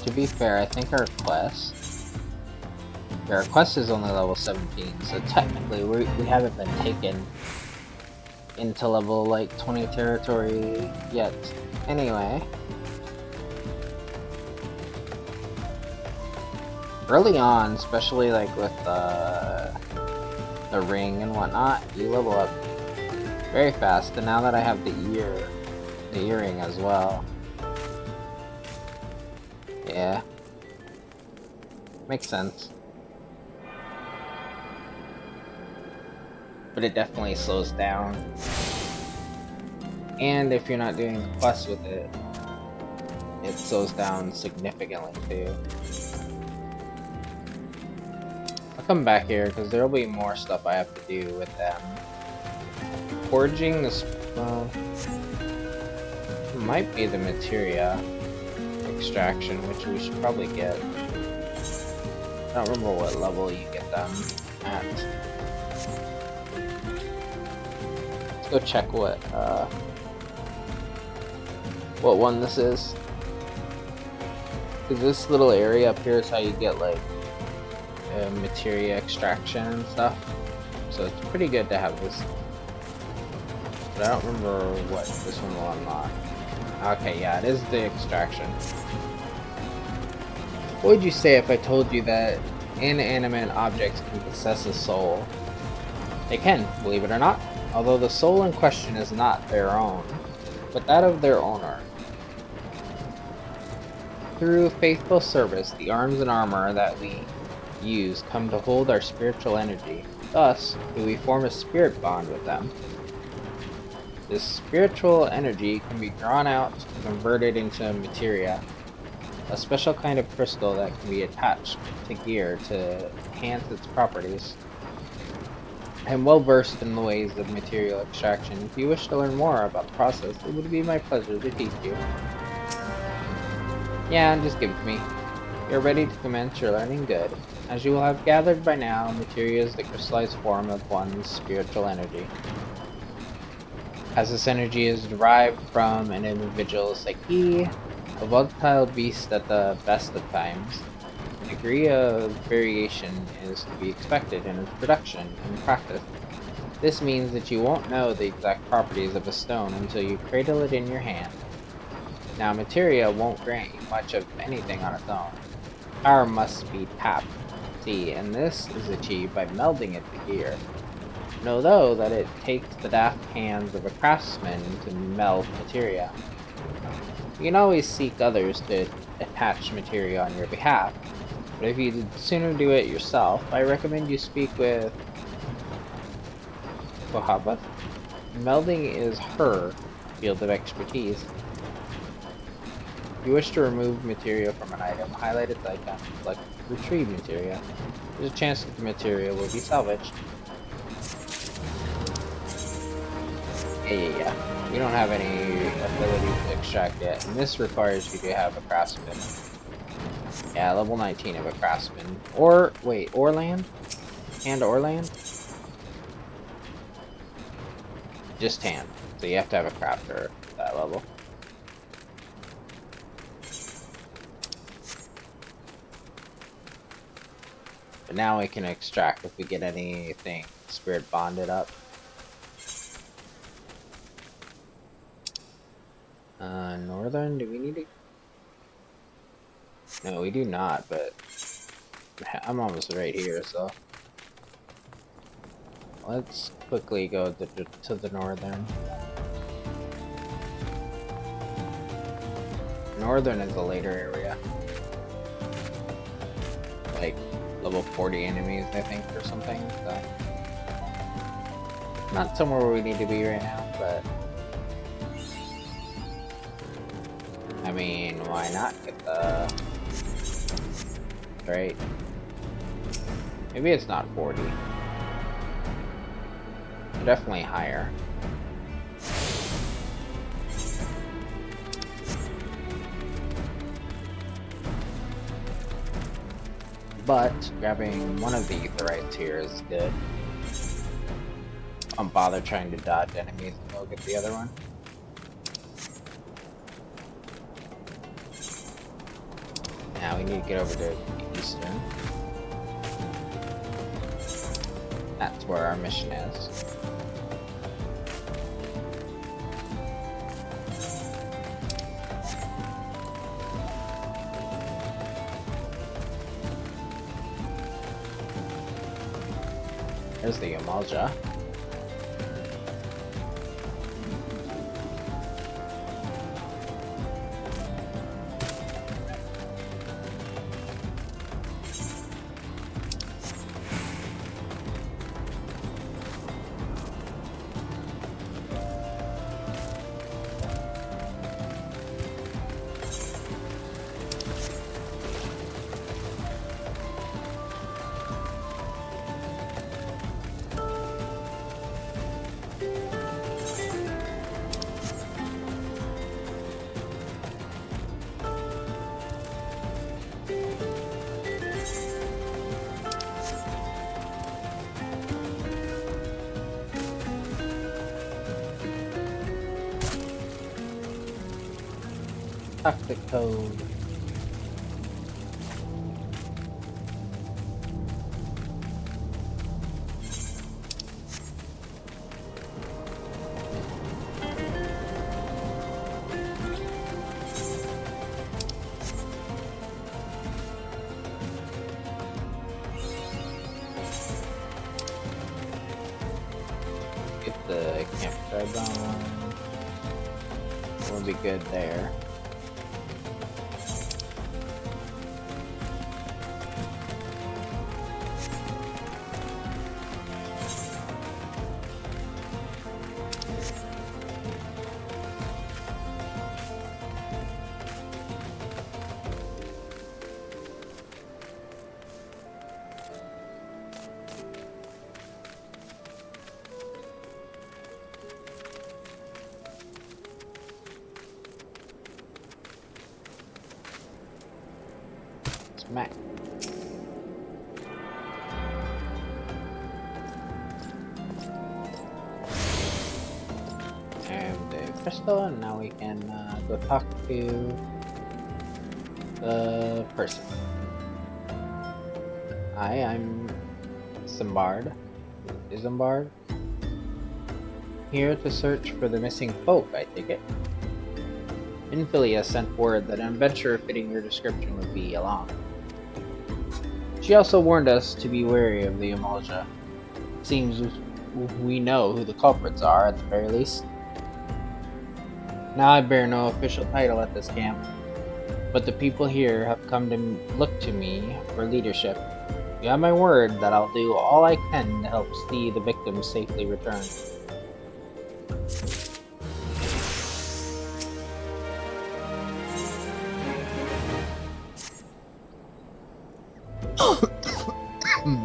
To be fair, I think our quest is only level 17, so technically we haven't been taken into level like 20 territory yet. Anyway, early on, especially like with the ring and whatnot, you level up very fast. And now that I have the earring as well, yeah, makes sense. But it definitely slows down. And if you're not doing quests with it, it slows down significantly too. I'll come back here because there'll be more stuff I have to do with them. Forging this, well, might be the materia extraction, which we should probably get. I don't remember what level you get them at. Let's go check what one this is. Because this little area up here is how you get like materia extraction and stuff. So it's pretty good to have this. But I don't remember what this one will unlock. Okay, yeah, it is the extraction. What would you say if I told you that inanimate objects can possess a soul? They can, believe it or not, although the soul in question is not their own, but that of their owner. Through faithful service, the arms and armor that we use come to hold our spiritual energy. Thus, do we form a spirit bond with them. This spiritual energy can be drawn out and converted into materia, a special kind of crystal that can be attached to gear to enhance its properties. I am well versed in the ways of material extraction. If you wish to learn more about the process, it would be my pleasure to teach you. Yeah, just give it to me. You're ready to commence your learning. Good. As you will have gathered by now, materia is the crystallized form of one's spiritual energy. As this energy is derived from an individual's psyche, a volatile beast at the best of times, a degree of variation is to be expected in its production and practice. This means that you won't know the exact properties of a stone until you cradle it in your hand. Now, materia won't grant you much of anything on its own. Power must be tapped. See, and this is achieved by melding it to gear. Know though that it takes the deft hands of a craftsman to meld materia. You can always seek others to attach materia on your behalf, but if you'd sooner do it yourself, I recommend you speak with Kohabath. Melding is her field of expertise. If you wish to remove materia from an item, highlight its icon, select Retrieve Materia. There's a chance that the materia will be salvaged. Yeah. We don't have any ability to extract yet, and this requires you to have a craftsman. Yeah, level 19 of a craftsman. Or, wait, or land? Hand or land? Just hand. So you have to have a crafter at that level. But now we can extract if we get anything spirit bonded up. Northern, do we need to? No, we do not, but I'm almost right here, so let's quickly go to the northern. Northern is a later area. Like level 40 enemies, I think, or something, so not somewhere where we need to be right now, but I mean, why not get the... Right? Maybe it's not 40. Definitely higher. But grabbing one of the Ifrits here is good. Don't bother trying to dodge enemies and go get the other one. Now we need to get over to the eastern. That's where our mission is. There's the Yamalja. Tuck the code. will be good there. Smack. And the crystal, and now we can go talk to the person. Hi, I'm Simbard. Isambard. Here to search for the missing folk, I take it. Minfilia sent word that an adventurer fitting your description would be along. She also warned us to be wary of the Emulja. Seems we know who the culprits are, at the very least. Now I bear no official title at this camp, but the people here have come to look to me for leadership. You have my word that I'll do all I can to help see the victims safely returned.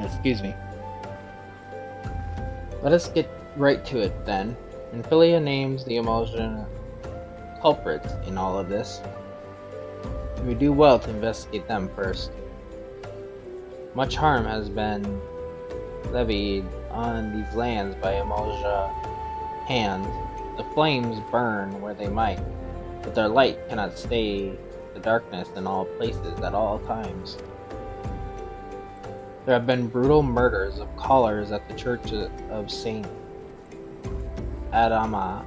Excuse me. Let us get right to it then. Minfilia names the Emulsion culprits in all of this. We do well to investigate them first. Much harm has been levied on these lands by Emulja hands. The flames burn where they might, but their light cannot stay the darkness in all places at all times. There have been brutal murders of callers at the Church of Saint Adama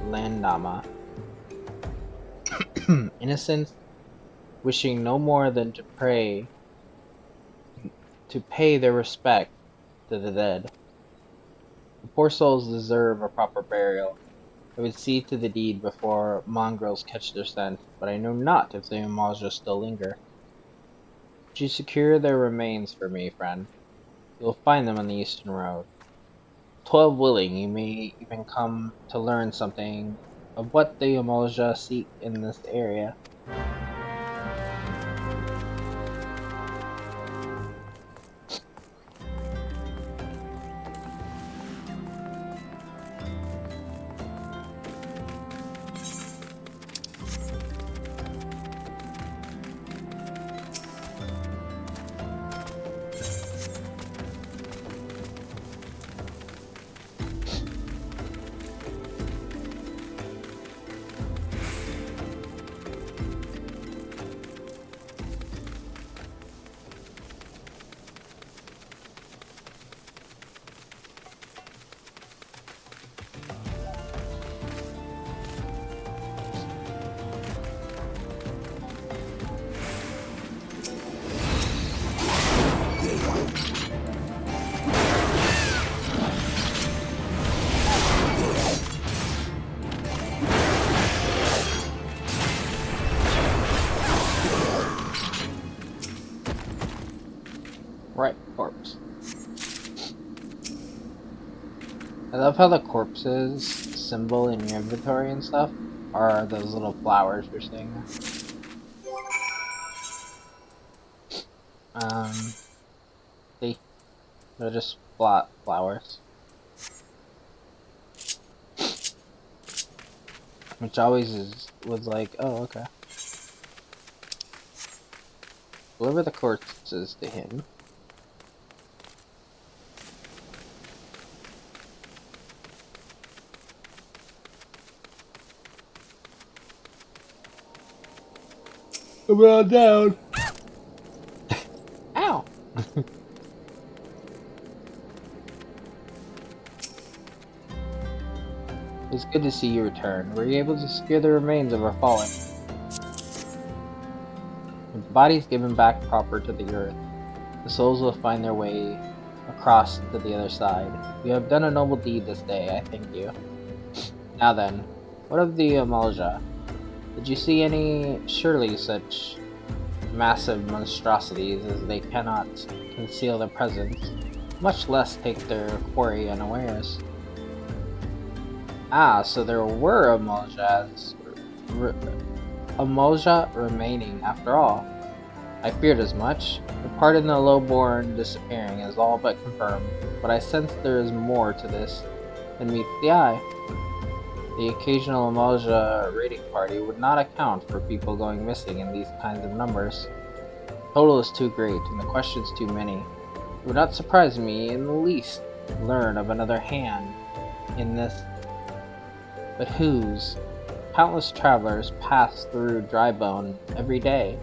Landama. Innocents wishing no more than to pay their respect to the dead. The poor souls deserve a proper burial. I would see to the deed before mongrels catch their scent, but I know not if the Emulja still linger. Would you secure their remains for me, friend? You will find them on the eastern road. 12 willing, you may even come to learn something of what the Emulja seek in this area. Right, corpse. I love how the corpses symbol in your inventory and stuff are those little flowers you're seeing there. See? They're just flat flowers. Which always was like, oh, okay. Deliver the corpses to him. Come on down. Ow. It's good to see you return. Were you able to secure the remains of our fallen? With the bodies given back proper to the earth, the souls will find their way across to the other side. You have done a noble deed this day, I thank you. Now then, What of the Amalja? Did you see any? Surely such massive monstrosities as they cannot conceal their presence, much less take their quarry unawares. Ah, so there were Amalja remaining after all. I feared as much. The part in the lowborn disappearing is all but confirmed, but I sense there is more to this than meets the eye. The occasional Amalja raiding party would not account for people going missing in these kinds of numbers. The total is too great, and the questions too many. It would not surprise me in the least to learn of another hand in this. But whose? Countless travelers pass through Drybone every day,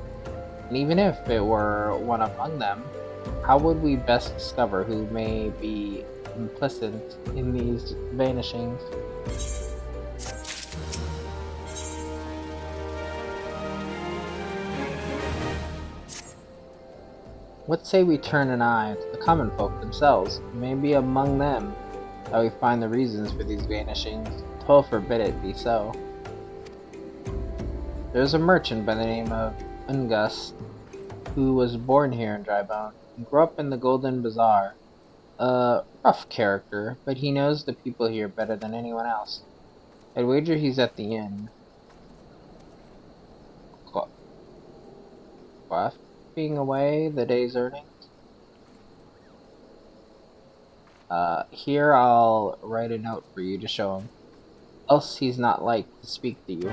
and even if it were one among them, how would we best discover who may be implicit in these vanishings? What say we turn an eye to the common folk themselves? It may be among them that we find the reasons for these vanishings. Toll forbid it be so. There is a merchant by the name of Ungust, who was born here in Drybone and grew up in the Golden Bazaar. A rough character, but he knows the people here better than anyone else. I'd wager he's at the inn. Quaffing away the day's earnings. Here I'll write a note for you to show him. Else he's not like to speak to you.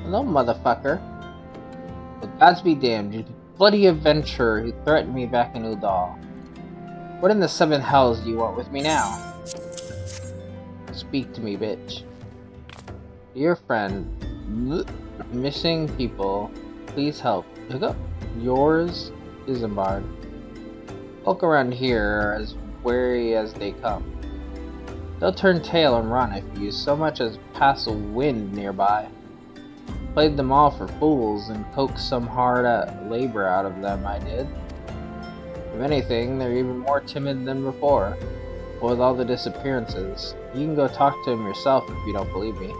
Hello, motherfucker. The gods be damned, you bloody adventurer who threatened me back in Udal. What in the seven hells do you want with me now? Speak to me, bitch. Dear friend, missing people, please help. Pick up. Yours, Isambard. Folk around here are as wary as they come. They'll turn tail and run if you so much as pass a wind nearby. Played them all for fools and coaxed some hard labor out of them, I did. If anything, they're even more timid than before. With all the disappearances, you can go talk to him yourself if you don't believe me.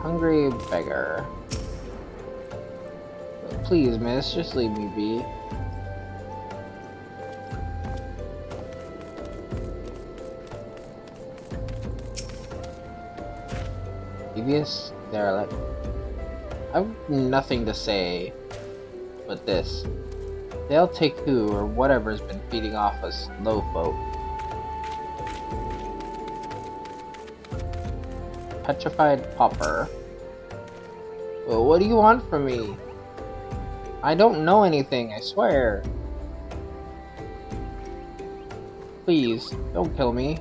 Hungry beggar. Please, miss, just leave me be. Devious derelict. I've nothing to say but this. They'll take who or whatever's been feeding off us low folk. Petrified pauper. Well, what do you want from me? I don't know anything, I swear. Please, don't kill me.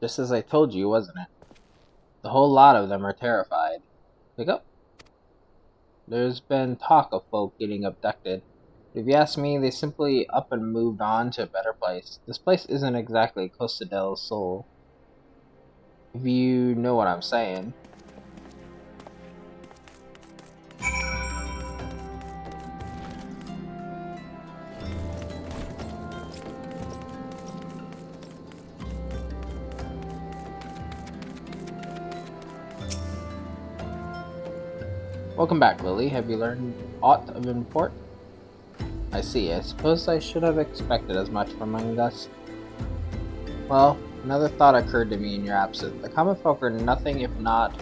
Just as I told you, wasn't it? The whole lot of them are terrified. Pick up. There's been talk of folk getting abducted. If you ask me, they simply up and moved on to a better place. This place isn't exactly Costa del Sol. If you know what I'm saying. Welcome back, Lily. Have you learned aught of import? I see. I suppose I should have expected as much from Angus. Well, another thought occurred to me in your absence. The common folk are nothing if not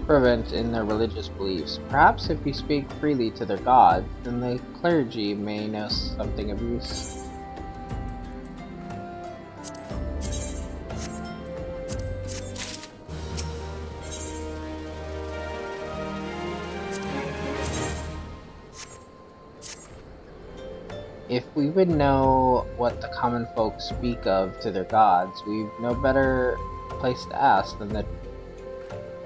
fervent in their religious beliefs. Perhaps if you speak freely to their gods, then the clergy may know something of use. If we would know what the common folk speak of to their gods, we've no better place to ask than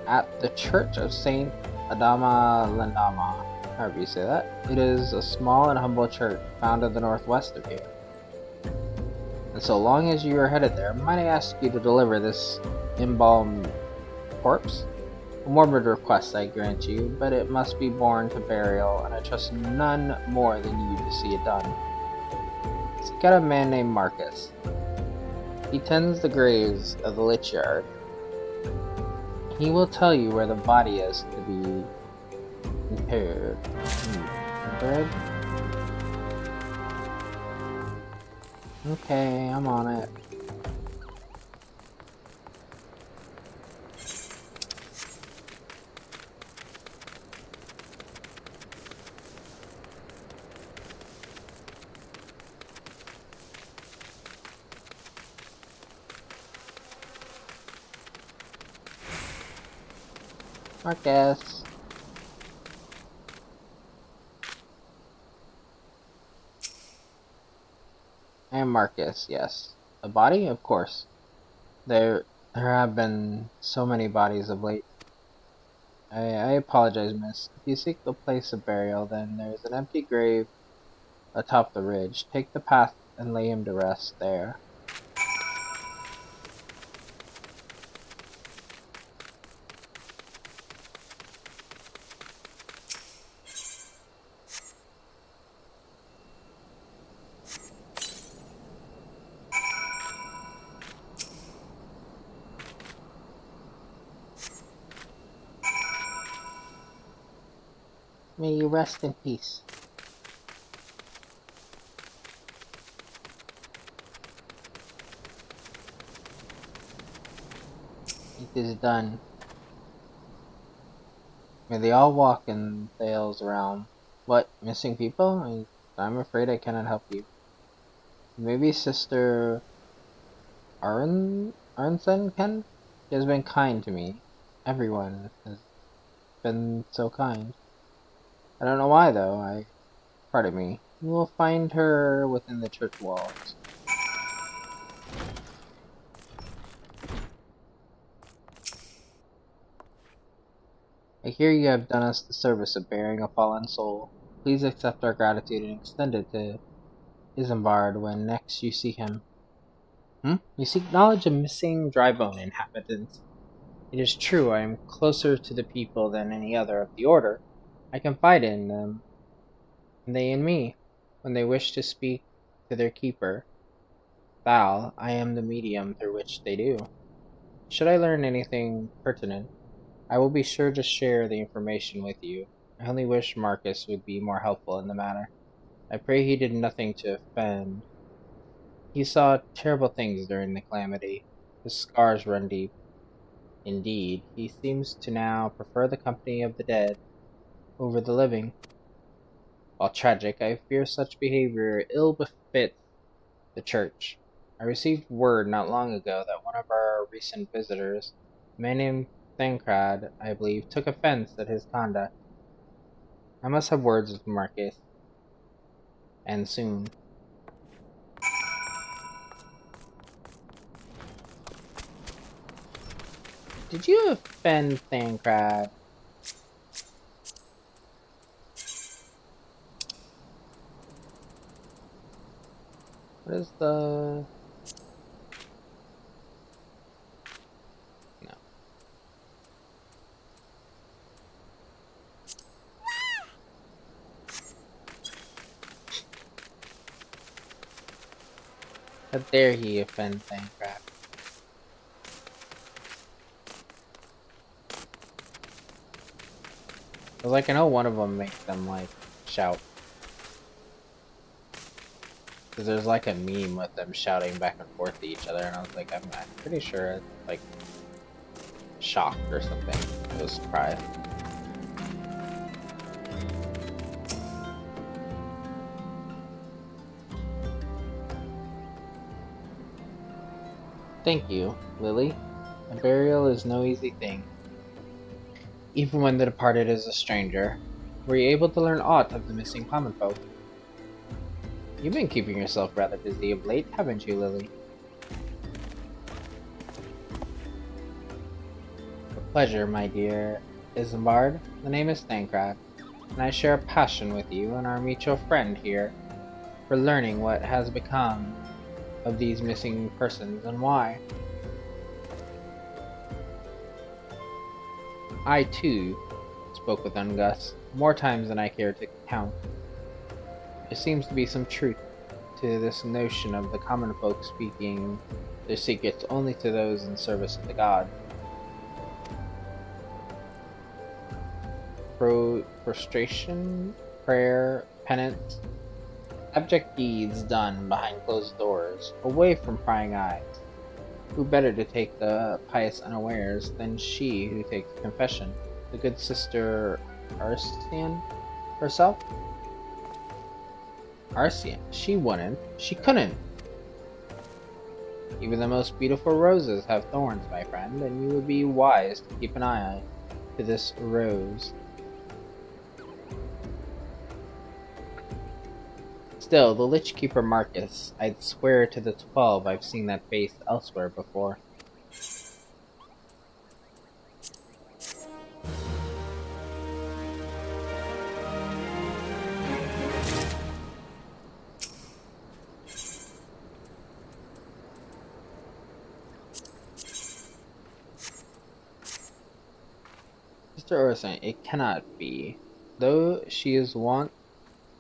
at the Church of Saint Adama Landama, however you say that. It is a small and humble church found in the northwest of here. And so long as you are headed there, might I ask you to deliver this embalmed corpse? A morbid request, I grant you, but it must be borne to burial, and I trust none more than you to see it done. Seek out a man named Marcus. He tends the graves of the Lich Yard. He will tell you where the body is to be interred. Bread? Okay, I'm on it. Marcus. I am Marcus, yes. A body? Of course. There have been so many bodies of late. I apologize, miss. If you seek the place of burial, then there is an empty grave atop the ridge. Take the path and lay him to rest there. May you rest in peace. It is done. May they all walk in Thales' realm. What, missing people? I'm afraid I cannot help you. Maybe Sister Arnsen can? She has been kind to me. Everyone has been so kind. I don't know why, though. Pardon me. You will find her within the church walls. I hear you have done us the service of bearing a fallen soul. Please accept our gratitude and extend it to Isambard when next you see him. You seek knowledge of missing Drybone inhabitants. It is true I am closer to the people than any other of the Order. I confide in them, and they in me, when they wish to speak to their keeper. Thal, I am the medium through which they do. Should I learn anything pertinent, I will be sure to share the information with you. I only wish Marcus would be more helpful in the matter. I pray he did nothing to offend. He saw terrible things during the calamity. His scars run deep. Indeed, he seems to now prefer the company of the dead over the living. While tragic, I fear such behavior ill befits the church. I received word not long ago that one of our recent visitors, a man named Thancred, I believe, took offense at his conduct. I must have words with Marcus, and soon. Did you offend Thancred? What is the... No. How dare he offend Thancred? I was like, I know one of them makes them, like, shout. Because there's, like, a meme with them shouting back and forth to each other, and I was like, I'm pretty sure it's, like, shocked or something. I was surprised. Thank you, Lily. A burial is no easy thing, even when the departed is a stranger. Were you able to learn aught of the missing common folk? You've been keeping yourself rather busy of late, haven't you, Lily? A pleasure, my dear Isambard. The name is Thancred, and I share a passion with you and our mutual friend here for learning what has become of these missing persons and why. I, too, spoke with Ungus, more times than I care to count. There seems to be some truth to this notion of the common folk speaking their secrets only to those in service of the god. Prostration, prayer, penance, abject deeds done behind closed doors, away from prying eyes. Who better to take the pious unawares than she who takes confession, the good sister Arsian herself? Arsian, she wouldn't, she couldn't. Even the most beautiful roses have thorns, my friend, and you would be wise to keep an eye to this rose. Still, the Lich Keeper Marcus, I'd swear to the 12 I've seen that face elsewhere before. Mr. Orson, it cannot be. Though she is wont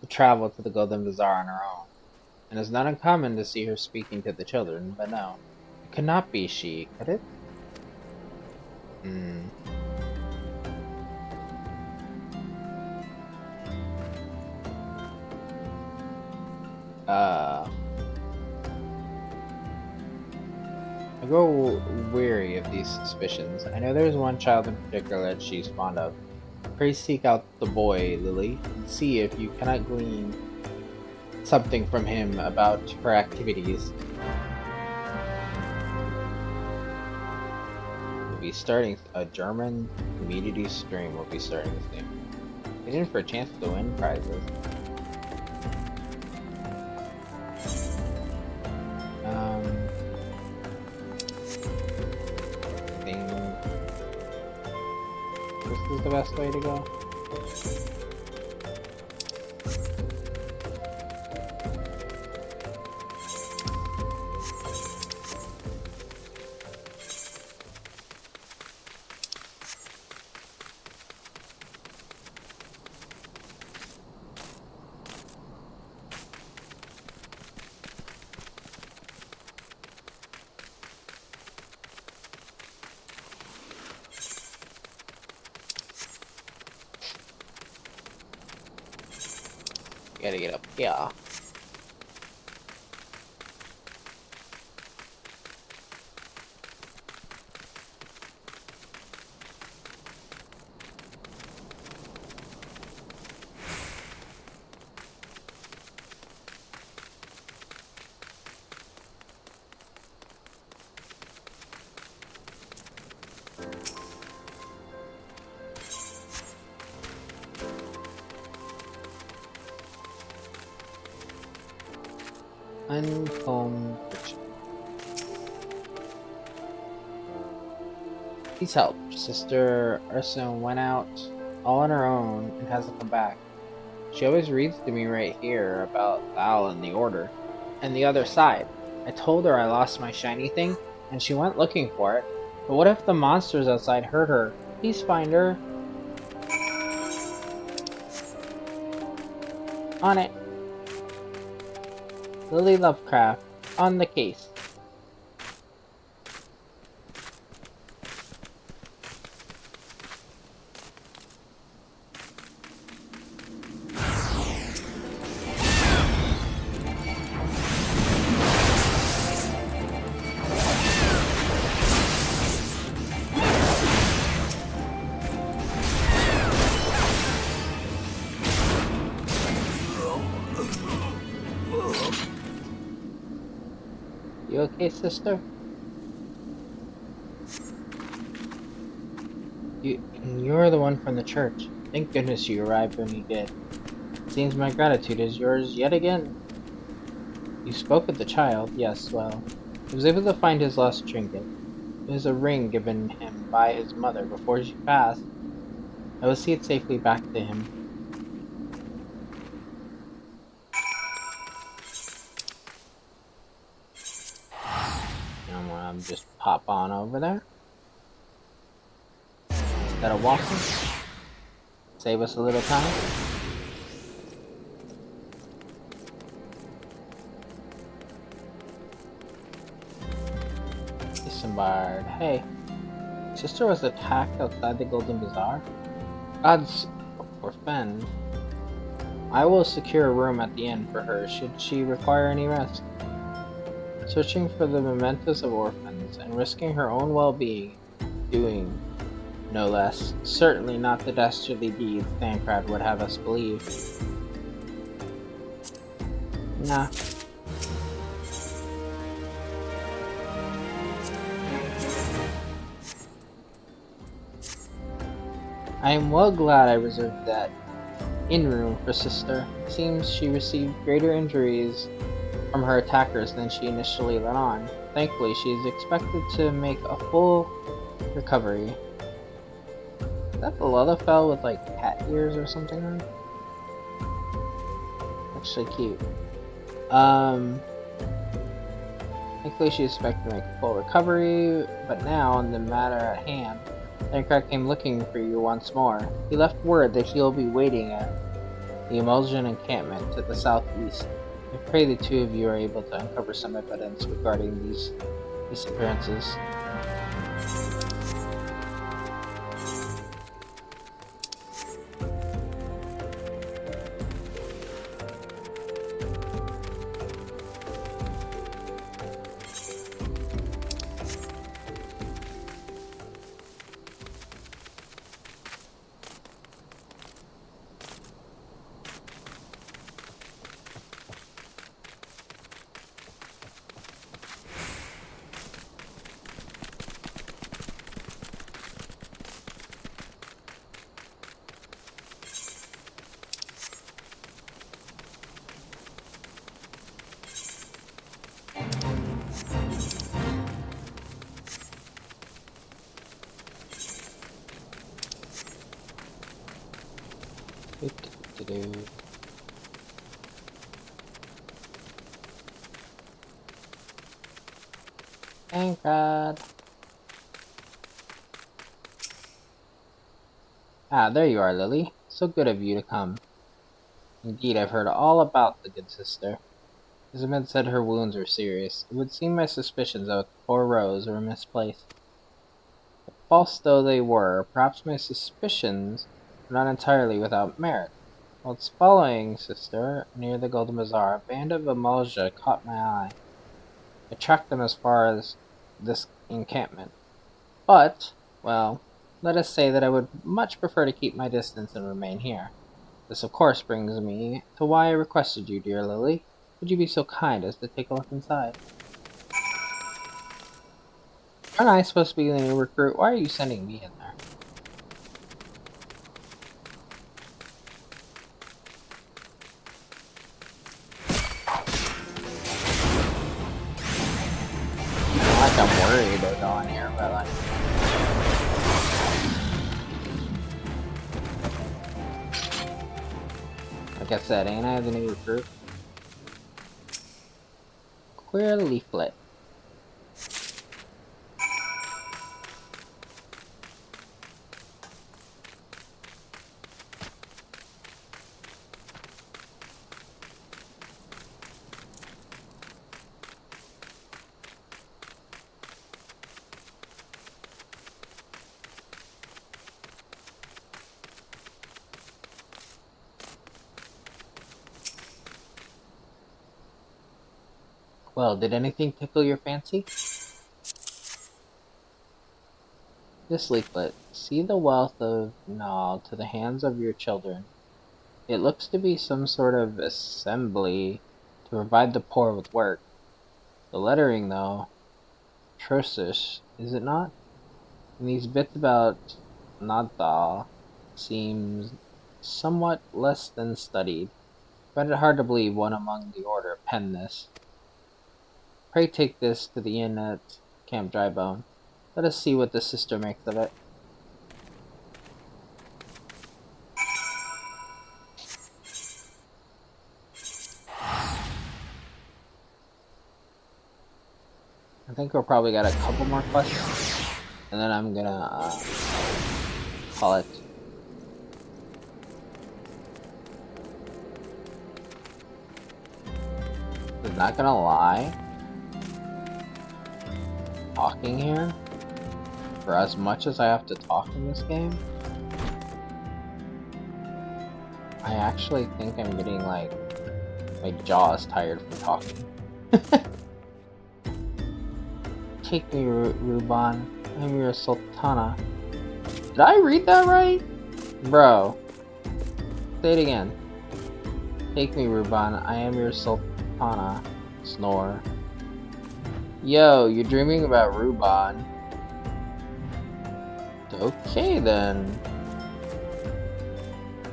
to travel to the Golden Bazaar on her own, and it's not uncommon to see her speaking to the children, but no. It could not be she, could it? I grow weary of these suspicions. I know there's one child in particular that she's fond of. Pray seek out the boy, Lily, and see if you cannot glean something from him about her activities. We'll be starting a German community stream. Will be starting soon. Waiting for a chance to win prizes. This is the best way to go. Gotta get up here. Uncombed friction. Please help. Sister Urson went out all on her own and hasn't come back. She always reads to me right here about Val and the Order. And the other side. I told her I lost my shiny thing, and she went looking for it. But what if the monsters outside hurt her? Please find her. On it. Lily Lovecraft, on the case. You okay, sister? You're the one from the church. Thank goodness you arrived when you did. Seems my gratitude is yours yet again. You spoke with the child? Yes, well. He was able to find his lost trinket. It was a ring given him by his mother before she passed. I will see it safely back to him. And I'm just pop on over there. Instead of walking. Save us a little time. Isambard. Hey. Sister was attacked outside the Golden Bazaar? Gods forfend. I will secure a room at the inn for her should she require any rest. Searching for the mementos of orphans and risking her own well-being, doing no less. Certainly not the dastardly deeds Thancred would have us believe. Nah. I am well glad I reserved that inn room for Sister. It seems she received greater injuries from her attackers than she initially let on. Thankfully, she is expected to make a full recovery. Is that the Lullafell with like cat ears or something on it? Actually cute. Thankfully she is expected to make a full recovery, but now on the matter at hand, Thancred came looking for you once more. He left word that he will be waiting at the Emulsion encampment to the southeast. I pray the two of you are able to uncover some evidence regarding these disappearances. Thancred. Ah, there you are, Lily. So good of you to come. Indeed, I've heard all about the good sister. Isabel said her wounds are serious. It would seem my suspicions of poor Rose were misplaced. False though they were, perhaps my suspicions were not entirely without merit. Whilst following Sister near the Golden Bazaar, a band of Amalja caught my eye. I tracked them as far as this encampment. But, well, let us say that I would much prefer to keep my distance and remain here. This, of course, brings me to why I requested you, dear Lily. Would you be so kind as to take a look inside? Aren't I supposed to be the new recruit? Why are you sending me in there? Not like I'm worried about going here, but like... Like I said, ain't I the new recruit? Queer leaflet. Well, did anything tickle your fancy? This leaflet. See the wealth of Nal to the hands of your children. It looks to be some sort of assembly to provide the poor with work. The lettering, though, atrocious, is it not? And these bits about Nadal seems somewhat less than studied. I find it hard to believe one among the order penned this. Pray take this to the inn at Camp Drybone. Let us see what the sister makes of it. I think we'll probably got a couple more quests, and then I'm gonna call it. I'm not gonna lie. Talking here, for as much as I have to talk in this game, I actually think I'm getting like my jaw is tired from talking. Take me, Ruban. I'm your Sultana. Did I read that right? Bro. Say it again. Take me, Ruban. I am your Sultana. Snore. Yo, you're dreaming about Ruban. Okay then.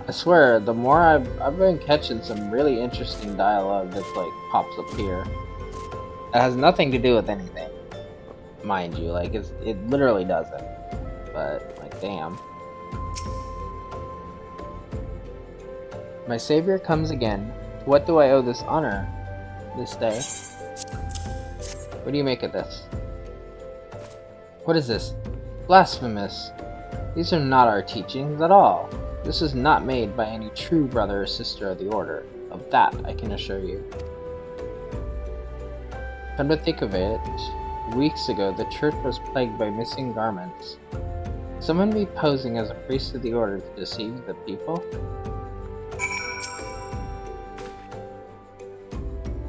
I swear, the more I've been catching some really interesting dialogue that like pops up here. It has nothing to do with anything. Mind you, like it literally doesn't. But like damn. My savior comes again. What do I owe this honor this day? What do you make of this? What is this? Blasphemous. These are not our teachings at all. This is not made by any true brother or sister of the order. Of that I can assure you. Come to think of it, weeks ago the church was plagued by missing garments. Someone be posing as a priest of the order to deceive the people?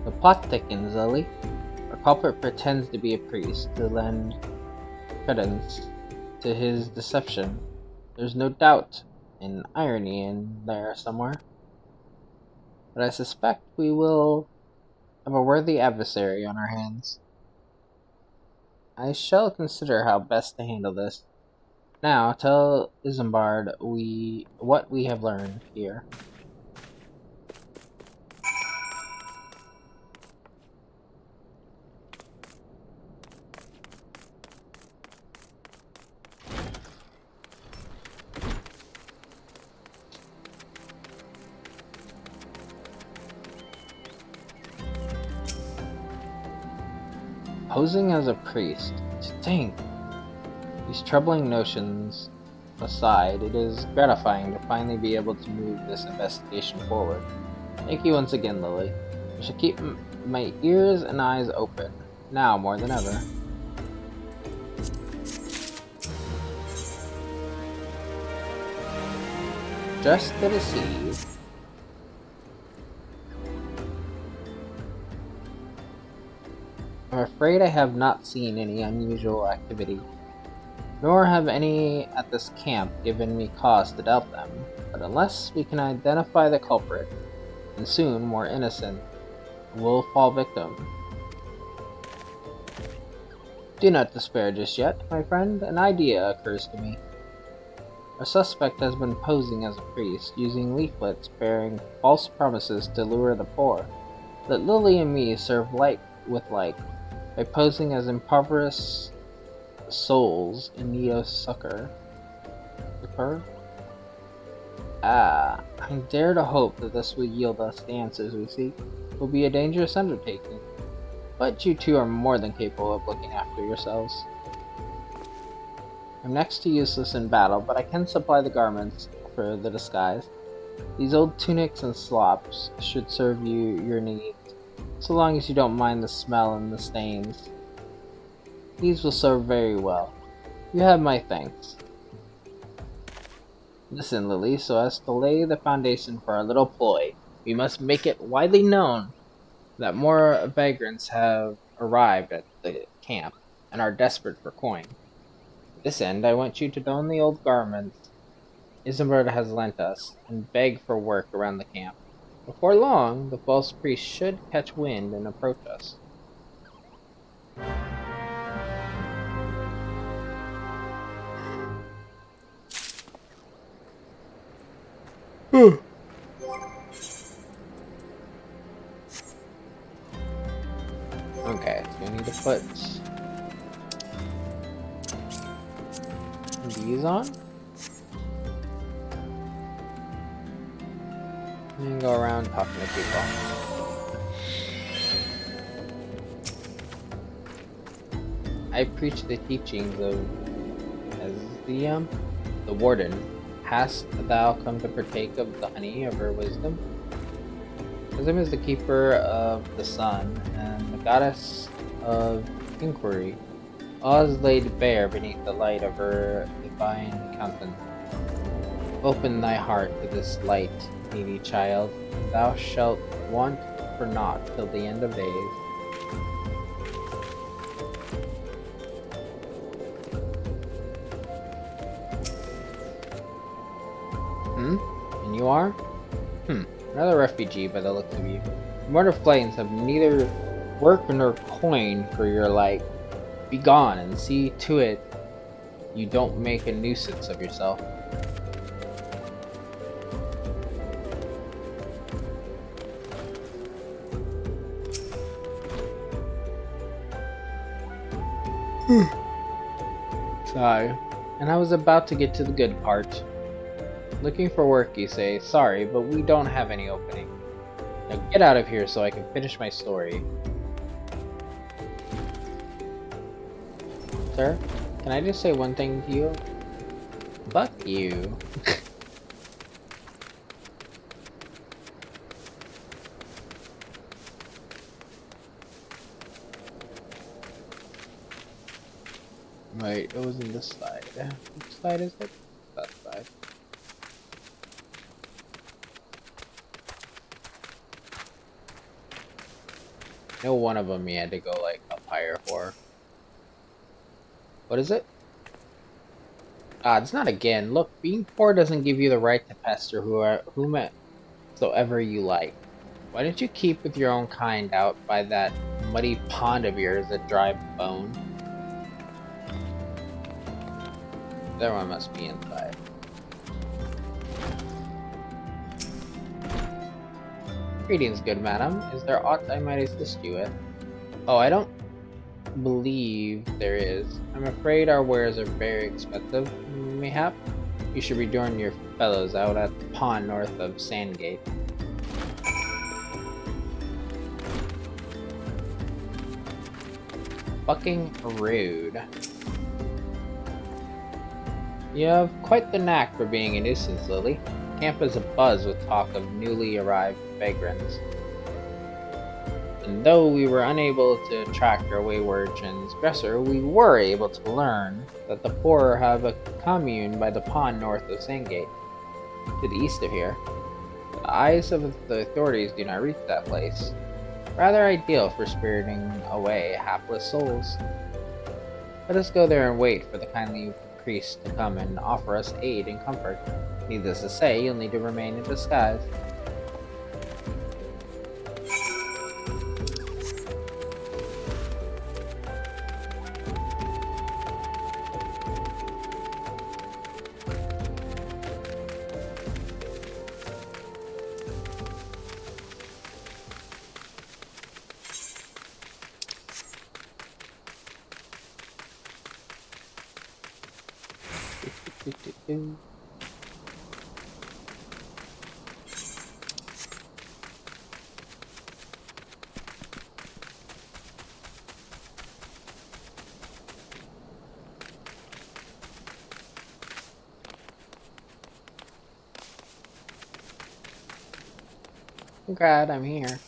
The plot thickens, Lily. A culprit pretends to be a priest to lend credence to his deception. There's no doubt an irony in there somewhere. But I suspect we will have a worthy adversary on our hands. I shall consider how best to handle this. Now, tell Isambard what we have learned here. Posing as a priest. To think. These troubling notions aside, it is gratifying to finally be able to move this investigation forward. Thank you once again, Lily. I shall keep my ears and eyes open, now more than ever. Just to deceive. I'm afraid I have not seen any unusual activity, nor have any at this camp given me cause to doubt them, but unless we can identify the culprit, and soon more innocent will fall victim. Do not despair just yet, my friend. An idea occurs to me. Our suspect has been posing as a priest, using leaflets bearing false promises to lure the poor. Let Lily and me serve like with like, by posing as impoverished souls in need of succor. I dare to hope that this will yield us the answers we seek. It will be a dangerous undertaking, but you two are more than capable of looking after yourselves. I'm next to useless in battle, but I can supply the garments for the disguise. These old tunics and slops should serve your needs, so long as you don't mind the smell and the stains. These will serve very well. You have my thanks. Listen, Lily, so as to lay the foundation for our little ploy, we must make it widely known that more vagrants have arrived at the camp and are desperate for coin. To this end, I want you to don the old garments Isambard has lent us and beg for work around the camp. Before long, the false priest should catch wind and approach us. Okay, so we need to put these on. And go around talking to people. I preach the teachings of Aziam, the warden. Hast thou come to partake of the honey of her wisdom? Wisdom is the keeper of the sun, and the goddess of inquiry. All is laid bare beneath the light of her divine countenance. Open thy heart to this light, needy child. Thou shalt want for naught till the end of days. And you are? Another refugee by the looks of you. Mortar flames have neither work nor coin for your like. Be gone and see to it you don't make a nuisance of yourself. Sigh. And I was about to get to the good part. Looking for work, you say. Sorry, but we don't have any opening. Now get out of here so I can finish my story. Sir, can I just say one thing to you? Fuck you. Wait, it was in this slide. Which slide is it? That slide. No, one of them you had to go like up higher for. What is it? It's not again. Look, being poor doesn't give you the right to pester whomsoever you like. Why don't you keep with your own kind out by that muddy pond of yours, a dry bone? That one must be inside. Greetings, good madam. Is there aught I might assist you with? Oh, I don't believe there is. I'm afraid our wares are very expensive. Mayhap you should rejoin your fellows out at the pond north of Sandgate. Fucking rude. You have quite the knack for being a nuisance, Lily. Camp is abuzz with talk of newly arrived vagrants. And though we were unable to track our wayward transgressor, we were able to learn that the poor have a commune by the pond north of Sandgate, to the east of here. The eyes of the authorities do not reach that place. Rather ideal for spiriting away hapless souls. Let us go there and wait for the kindly priest to come and offer us aid and comfort. Needless to say, you'll need to remain in disguise. Glad I'm here.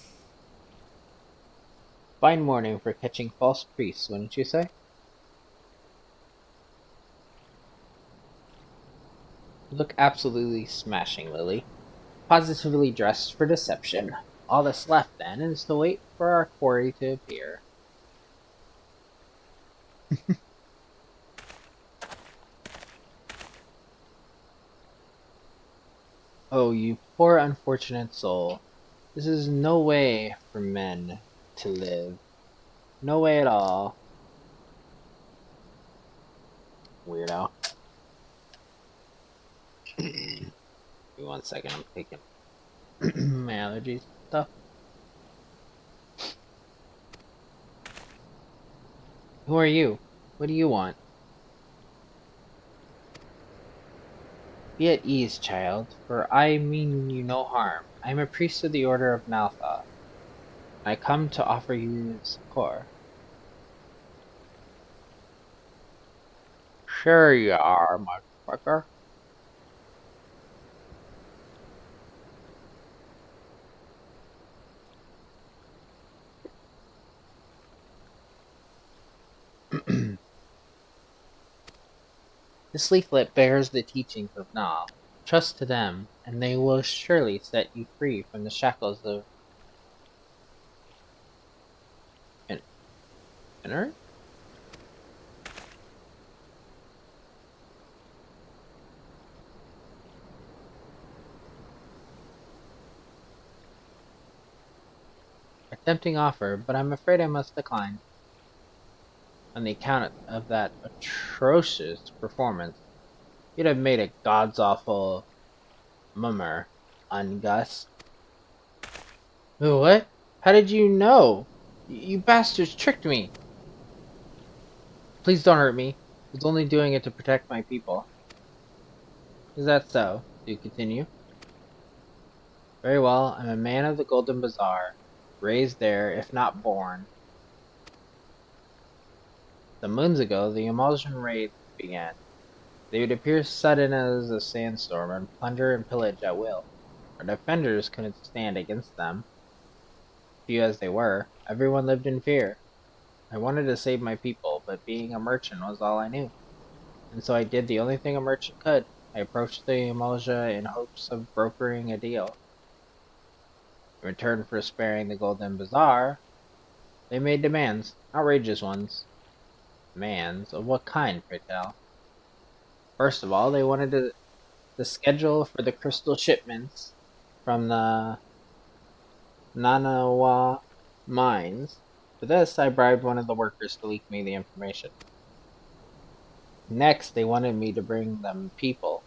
Fine morning for catching false priests, wouldn't you say? You look absolutely smashing, Lily. Positively dressed for deception. All that's left, then, is to wait for our quarry to appear. Oh, you poor unfortunate soul. This is no way for men to live. No way at all. Weirdo. Give me 1 second, I'm taking my allergies stuff. Who are you? What do you want? Be at ease, child, for I mean you no harm. I am a priest of the Order of Maltha. I come to offer you succor. Sure you are, motherfucker. This leaflet bears the teachings of Na. Trust to them, and they will surely set you free from the shackles of inner. A tempting offer, but I'm afraid I must decline. On the account of that atrocious performance, you'd have made a god's awful mummer, Ungus. What? How did you know? You bastards tricked me! Please don't hurt me. I was only doing it to protect my people. Is that so? Do continue. Very well, I'm a man of the Golden Bazaar, raised there, if not born. Some moons ago, the emulsion raids began. They would appear sudden as a sandstorm and plunder and pillage at will. Our defenders couldn't stand against them. Few as they were, everyone lived in fear. I wanted to save my people, but being a merchant was all I knew. And so I did the only thing a merchant could. I approached the Emulsia in hopes of brokering a deal. In return for sparing the Golden Bazaar, they made demands, outrageous ones. Demands? Of what kind, pray tell? First of all, they wanted the schedule for the crystal shipments from the Nanawa mines. For this, I bribed one of the workers to leak me the information. Next, they wanted me to bring them people.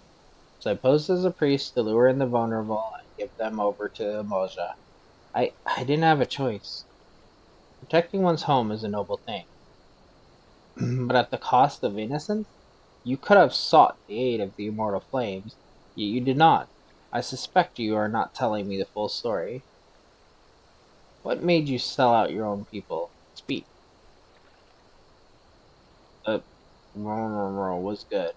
So I posed as a priest to lure in the vulnerable and give them over to Moja. I didn't have a choice. Protecting one's home is a noble thing. But at the cost of innocence? You could have sought the aid of the immortal flames, yet you did not. I suspect you are not telling me the full story. What made you sell out your own people? Speak. Was good.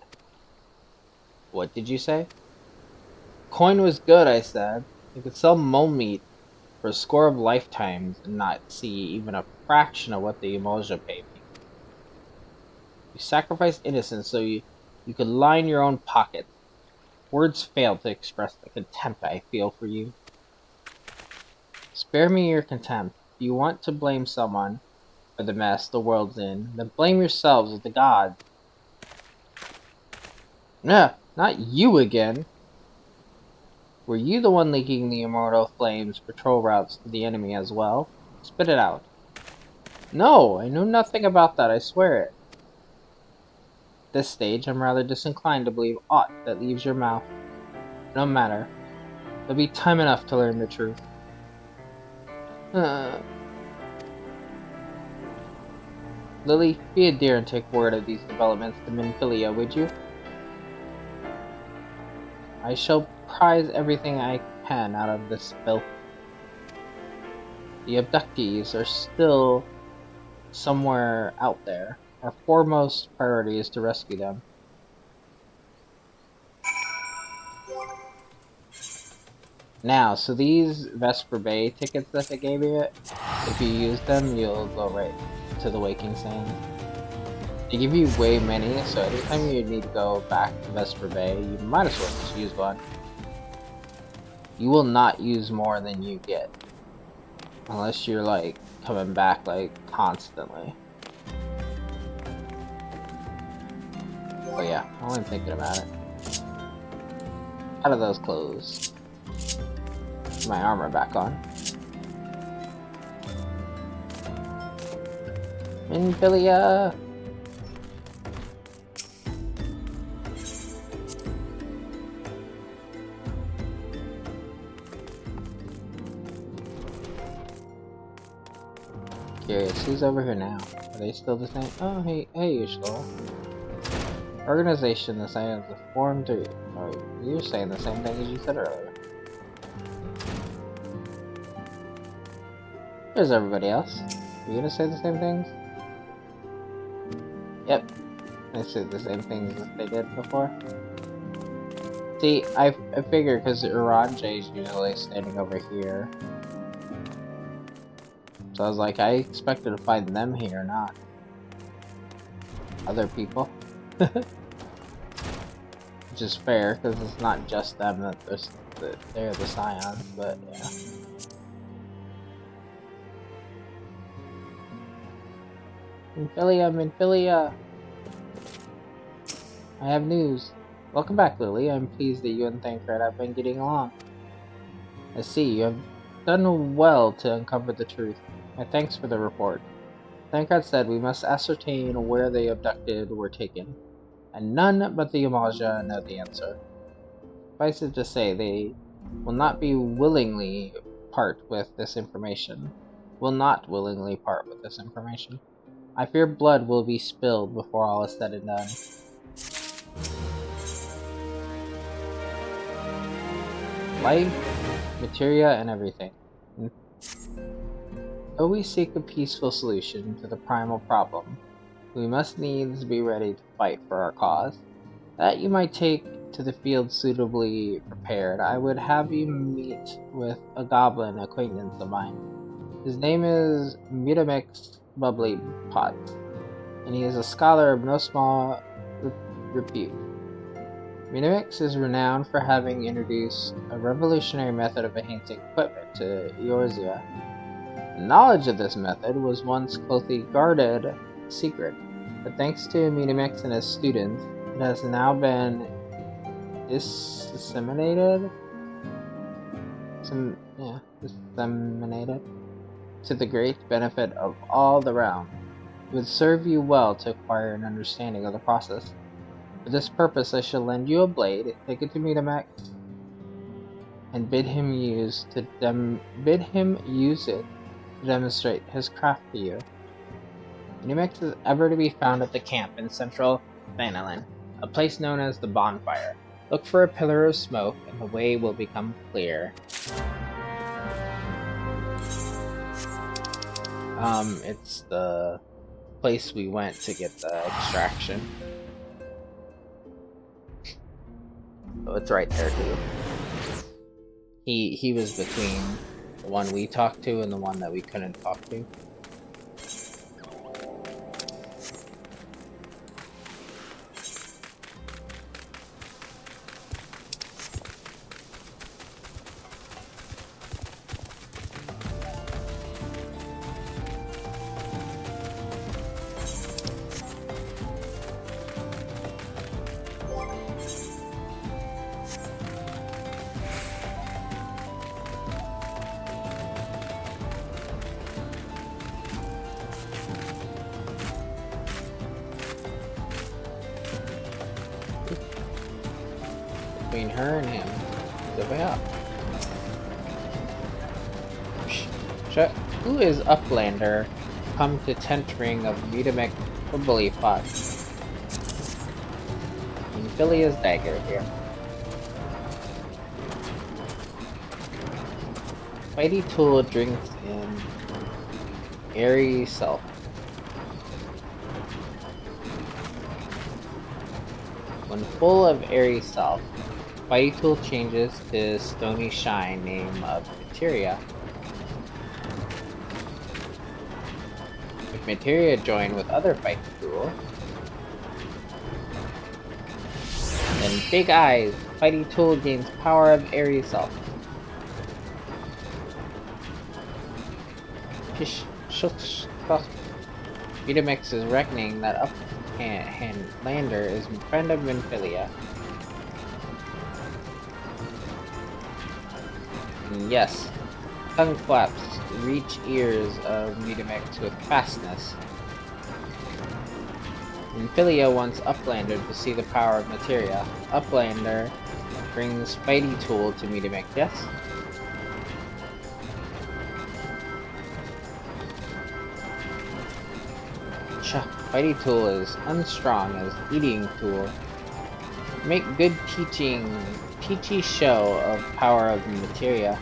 What did you say? Coin was good, I said. I could sell mole meat for a score of lifetimes and not see even a fraction of what the Emulsia paid me. You sacrificed innocence so you could line your own pockets. Words fail to express the contempt I feel for you. Spare me your contempt. If you want to blame someone for the mess the world's in, then blame yourselves with the gods. Nah, not you again. Were you the one leaking the immortal flames patrol routes to the enemy as well? Spit it out. No, I knew nothing about that, I swear it. At this stage, I'm rather disinclined to believe aught that leaves your mouth. No matter. There'll be time enough to learn the truth. Lily, be a dear and take word of these developments to Minfilia, would you? I shall prize everything I can out of this filth. The abductees are still somewhere out there. Our foremost priority is to rescue them. Now, so these Vesper Bay tickets that they gave you, if you use them, you'll go right to the Waking Sands. They give you way many, so anytime you need to go back to Vesper Bay, you might as well just use one. You will not use more than you get. Unless you're, like, coming back, like, constantly. Oh yeah, while I'm thinking about it. How do those close? Put my armor back on. Minfilia! Curious, who's over here now? Are they still the same? Oh, hey, Usual. Organization, the Scions have formed to... Oh, you're saying the same thing as you said earlier. There's everybody else. Are you gonna say the same things? Yep. They said the same things as they did before. See, I figured because Uranje is usually standing over here. So I was like, I expected to find them here, not other people. Which is fair, because it's not just them that they're the Scions, but yeah. Minfilia! I have news. Welcome back, Lily. I'm pleased that you and Thancred have been getting along. I see, you have done well to uncover the truth. My thanks for the report. Thancred said we must ascertain where the abducted were taken, and none but the Umaja know the answer. Suffice it to say, they will not willingly part with this information. I fear blood will be spilled before all is said and done. Life, materia, and everything. Though we seek a peaceful solution to the primal problem, we must needs be ready to fight for our cause. That you might take to the field suitably prepared, I would have you meet with a goblin acquaintance of mine. His name is Mutamix Bubbly Pot, and he is a scholar of no small repute. Mutamix is renowned for having introduced a revolutionary method of enhancing equipment to Eorzea. The knowledge of this method was once closely guarded secret, but thanks to Mutamix and his students, it has now been disseminated to the great benefit of all the realm. It would serve you well to acquire an understanding of the process. For this purpose, I shall lend you a blade, take it to Mutamix, and bid him use it to demonstrate his craft to you. Mutamix is ever to be found at the camp in central Thanalan, a place known as the Bonfire. Look for a pillar of smoke, and the way will become clear. It's the place we went to get the extraction. Oh, it's right there too. He was between the one we talked to and the one that we couldn't talk to. Between her and him, the way up. Who is Uplander? Come to tent ring of Mutamix Bubbly Pot. Minfilia's dagger here. Mighty Tool drinks in airy self. When full of airy self, Mighty Tool changes to stony shine, name of materia. If materia join with other Mighty Tool, then Big Eyes, Mighty Tool gains power of airy self. Mutamix is reckoning that Uplander is a friend of Minfilia. Yes, tongue flaps reach ears of Mutamix with fastness. Minfilia wants Uplander to see the power of materia. Uplander brings Mighty Tool to Mutamix, yes? Fighting tool is unstrong as eating tool. Make good teachy show of power of materia.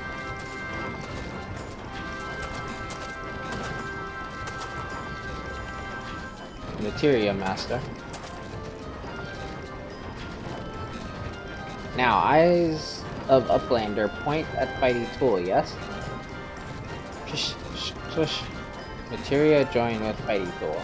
Materia master. Now, eyes of Uplander point at fighting tool, yes? Shush. Materia join with fighting tool.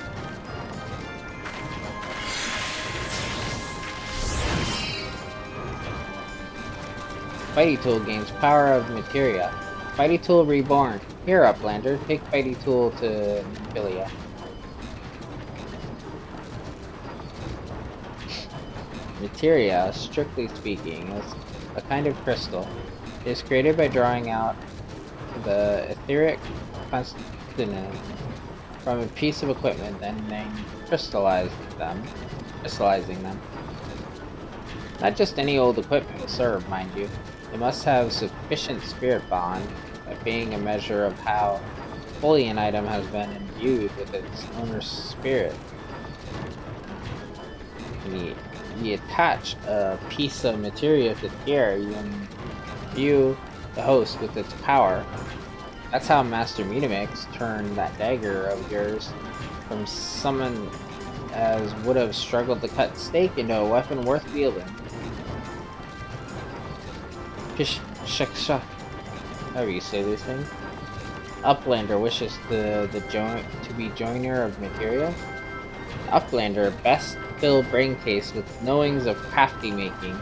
Fighting tool gains power of materia. Fighting tool reborn. Here, Uplander, take fighting tool to Nymphilia. Materia, strictly speaking, is a kind of crystal. It is created by drawing out the etheric constituent from a piece of equipment and then crystallizing them. Not just any old equipment will serve, mind you. It must have sufficient spirit bond, by being a measure of how fully an item has been imbued with its owner's spirit. You attach a piece of materia to the air, you imbue the host with its power. That's how Master Metamix turned that dagger of yours from someone as would have struggled to cut steak into a weapon worth wielding. However you say these things. Uplander wishes to be joiner of materia. Uplander best fill brain case with knowings of crafty making.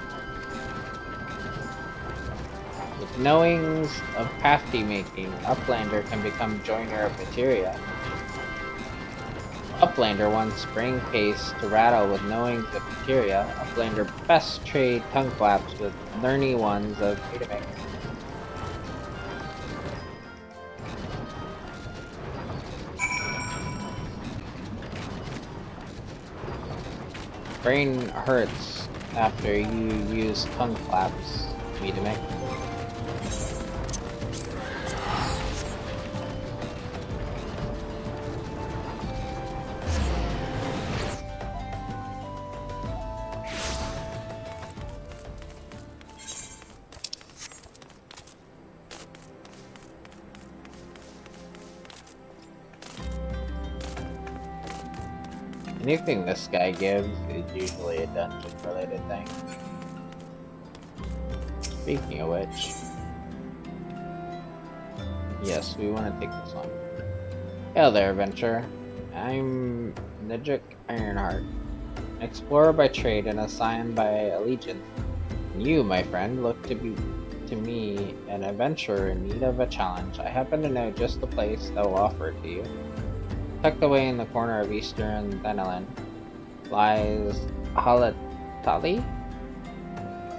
With knowings of crafty making, Uplander can become joiner of materia. Uplander wants brain case to rattle with knowings of materia. Uplander best trade tongue flaps with learny ones of Metamix. Brain hurts after you use tongue flaps, Metamix. Anything this guy gives is usually a dungeon-related thing. Speaking of which... Yes, we want to take this one. Hello there, adventurer. I'm Nidrik Ironheart, an explorer by trade and a scion by allegiance. And you, my friend, look to me an adventurer in need of a challenge. I happen to know just the place that will offer it to you. Tucked away in the corner of eastern Thanalan lies Halatali,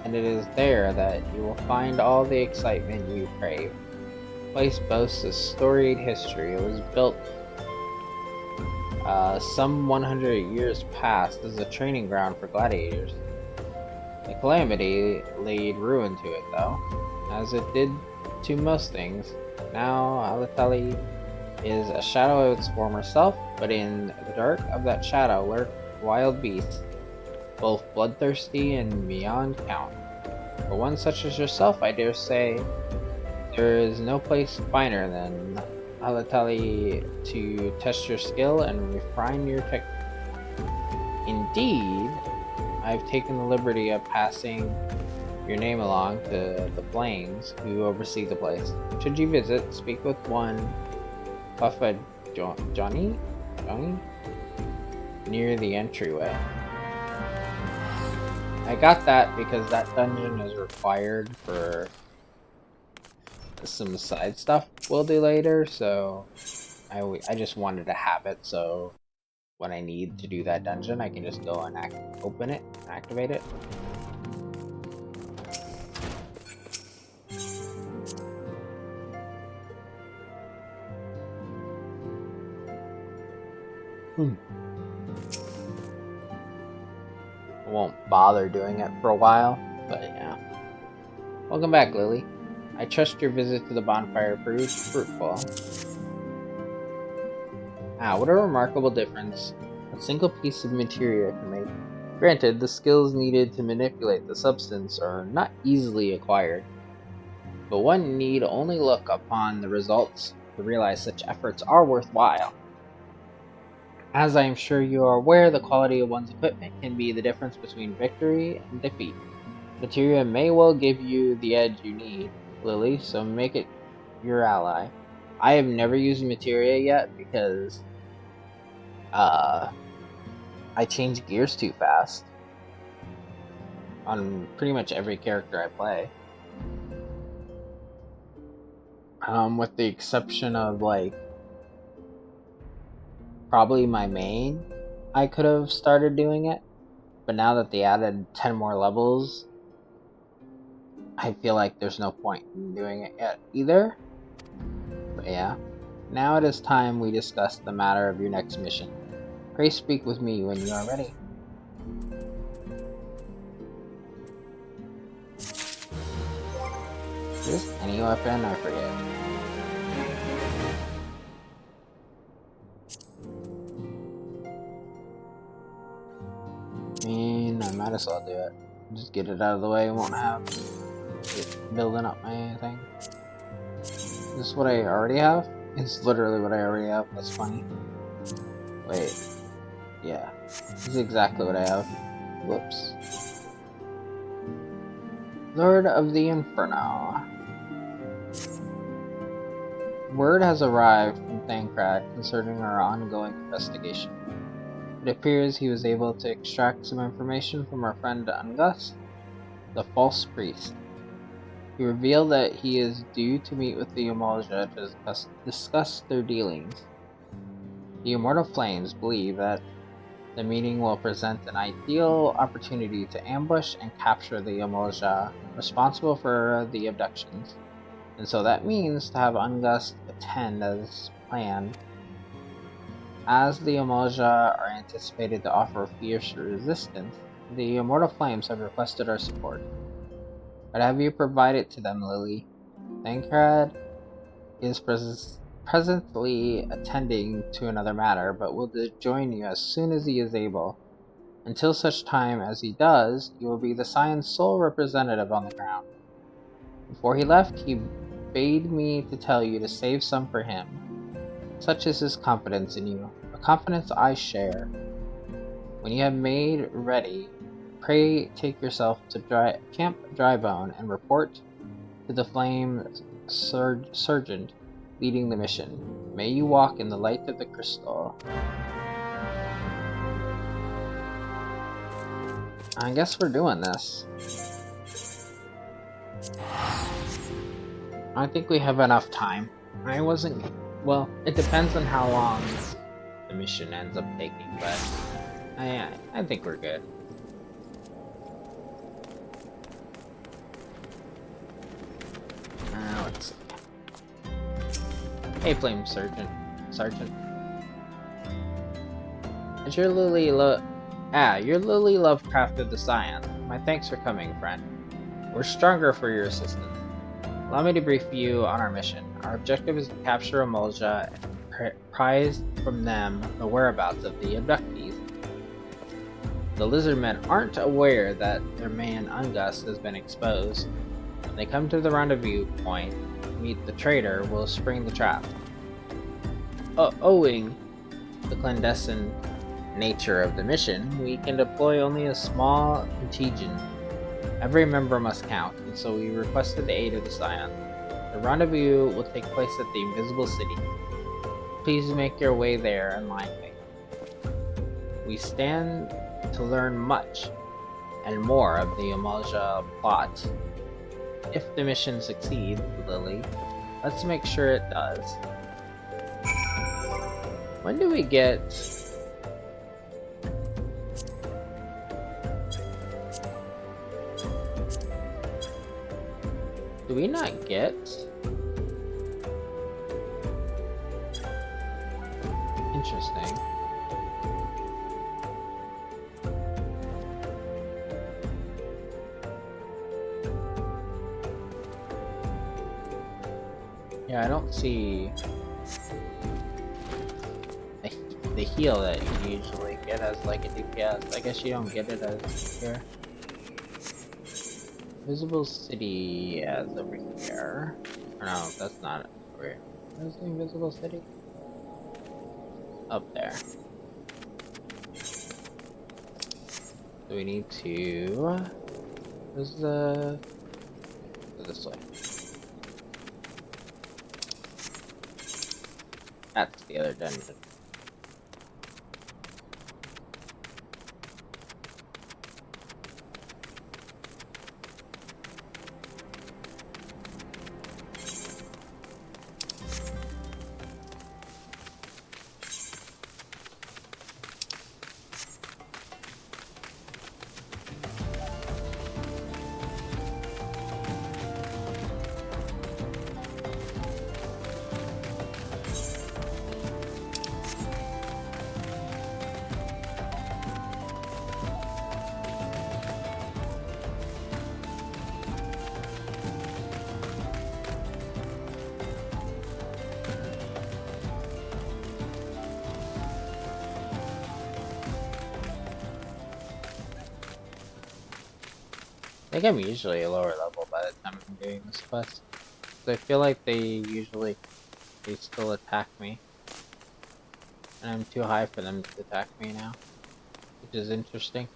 and it is there that you will find all the excitement you crave. The place boasts a storied history. It was built some 100 years past as a training ground for gladiators. The calamity laid ruin to it, though, as it did to most things. Now Halatali is a shadow of its former self, but in the dark of that shadow lurk wild beasts, both bloodthirsty and beyond count. For one such as yourself, I dare say, there is no place finer than Halatali to test your skill and refine your technique. Indeed, I've taken the liberty of passing your name along to the Flames, who oversee the place. Should you visit, speak with one Puffa Johnny? Near the entryway. I got that because that dungeon is required for some side stuff we'll do later, so I just wanted to have it so when I need to do that dungeon I can just go and open it, activate it. I won't bother doing it for a while, but yeah. Welcome back, Lily. I trust your visit to the bonfire proved fruitful. Ah, what a remarkable difference a single piece of materia can make. Granted, the skills needed to manipulate the substance are not easily acquired, but one need only look upon the results to realize such efforts are worthwhile. As I am sure you are aware, the quality of one's equipment can be the difference between victory and defeat. Materia may well give you the edge you need, Lily, so make it your ally. I have never used materia yet because I change gears too fast on pretty much every character I play. With the exception of like probably my main, I could have started doing it, but now that they added 10 more levels, I feel like there's no point in doing it yet either. But yeah, now it is time we discuss the matter of your next mission. Pray speak with me when you are ready. Is this any weapon? I forget. I might as well do it. Just get it out of the way. I won't have it building up my thing. Is this what I already have? It's literally what I already have. That's funny. Wait. Yeah. This is exactly what I have. Whoops. Lord of the Inferno. Word has arrived from Thancred concerning our ongoing investigation. It appears he was able to extract some information from our friend Ungus, the false priest. He revealed that he is due to meet with the Amalja to discuss their dealings. The Immortal Flames believe that the meeting will present an ideal opportunity to ambush and capture the Amalja responsible for the abductions, and so that means to have Ungus attend as planned. As the Amalja are anticipated to offer fierce resistance, the Immortal Flames have requested our support. But have you provided to them, Lily? Thancred is presently attending to another matter, but will join you as soon as he is able. Until such time as he does, you will be the Scion's sole representative on the ground. Before he left, he bade me to tell you to save some for him. Such is his confidence in you, a confidence I share. When you have made ready, pray take yourself to Camp Drybone and report to the Flame Sergeant leading the mission. May you walk in the light of the crystal. I guess we're doing this. I think we have enough time. Well, it depends on how long the mission ends up taking, but I think we're good. Let's see. Hey, Flame Sergeant. As your Lily Lovecraft of the Scion. My thanks for coming, friend. We're stronger for your assistance. Allow me to brief you on our mission. Our objective is to capture Amalja and prize from them the whereabouts of the abductees. The Lizardmen aren't aware that their man Ungus has been exposed. When they come to the rendezvous point, meet the traitor will spring the trap. Owing the clandestine nature of the mission, we can deploy only a small contingent. Every member must count, and so we requested the aid of the Scion. The rendezvous will take place at the Invisible City. Please make your way there and line me. We stand to learn much and more of the Amalja plot. If the mission succeeds, Lily, let's make sure it does. When do we get... Do we not get... Interesting. Yeah, I don't see... I the heal that you usually get as like a DPS. I guess you don't get it as here. Visible city as over here. Or no, that's not over here. Where's the invisible city? Up there. So we need to... Where's the... Go this way. That's the other dungeon. I think I'm usually a lower level by the time I'm doing this quest. I feel like they still attack me. And I'm too high for them to attack me now. Which is interesting.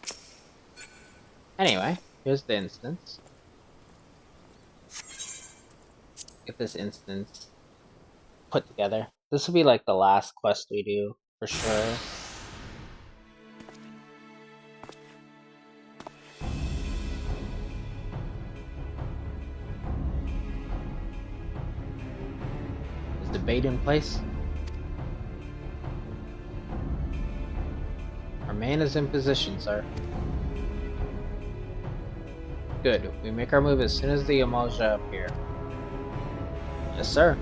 Anyway, here's the instance. Get this instance put together. This will be like the last quest we do, for sure. Is the bait in place? Our man is in position, sir. Good. We make our move as soon as the Amalja appear. Yes, sir.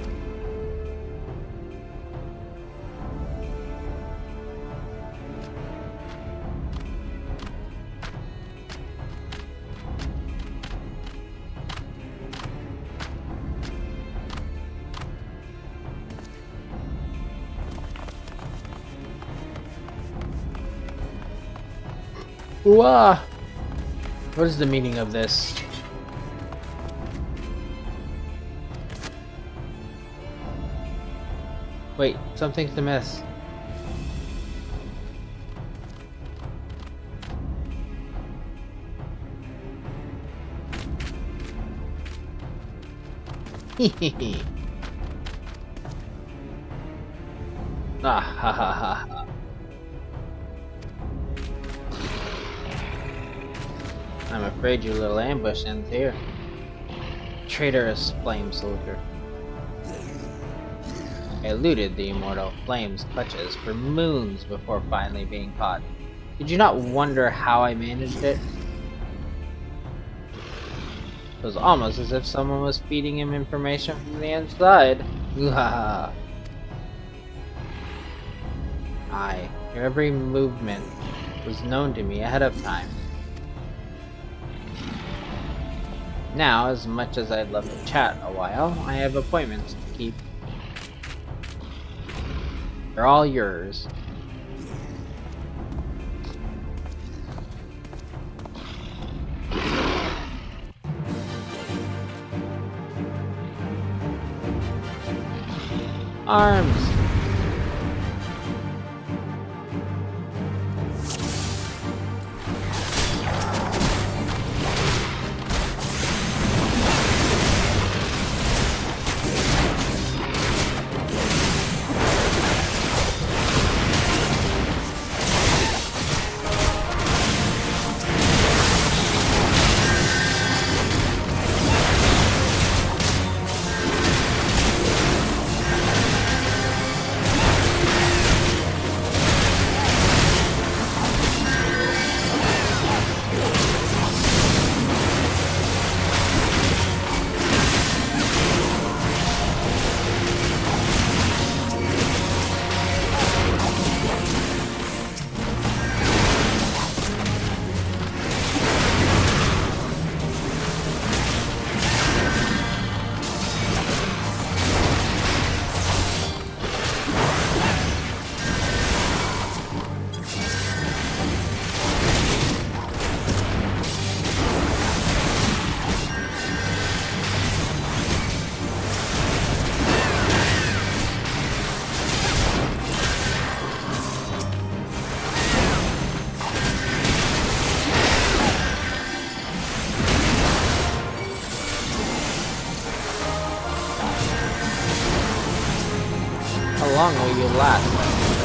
Ooh-ah! What is the meaning of this? Wait, something's amiss. Hehehe. Ah ha ha ha ha. I'm afraid your little ambush ends here. Traitorous flame soldier. I eluded the immortal flame's clutches for moons before finally being caught. Did you not wonder how I managed it? It was almost as if someone was feeding him information from the inside. Aye, your every movement was known to me ahead of time. Now, as much as I'd love to chat a while, I have appointments to keep. They're all yours. Arms!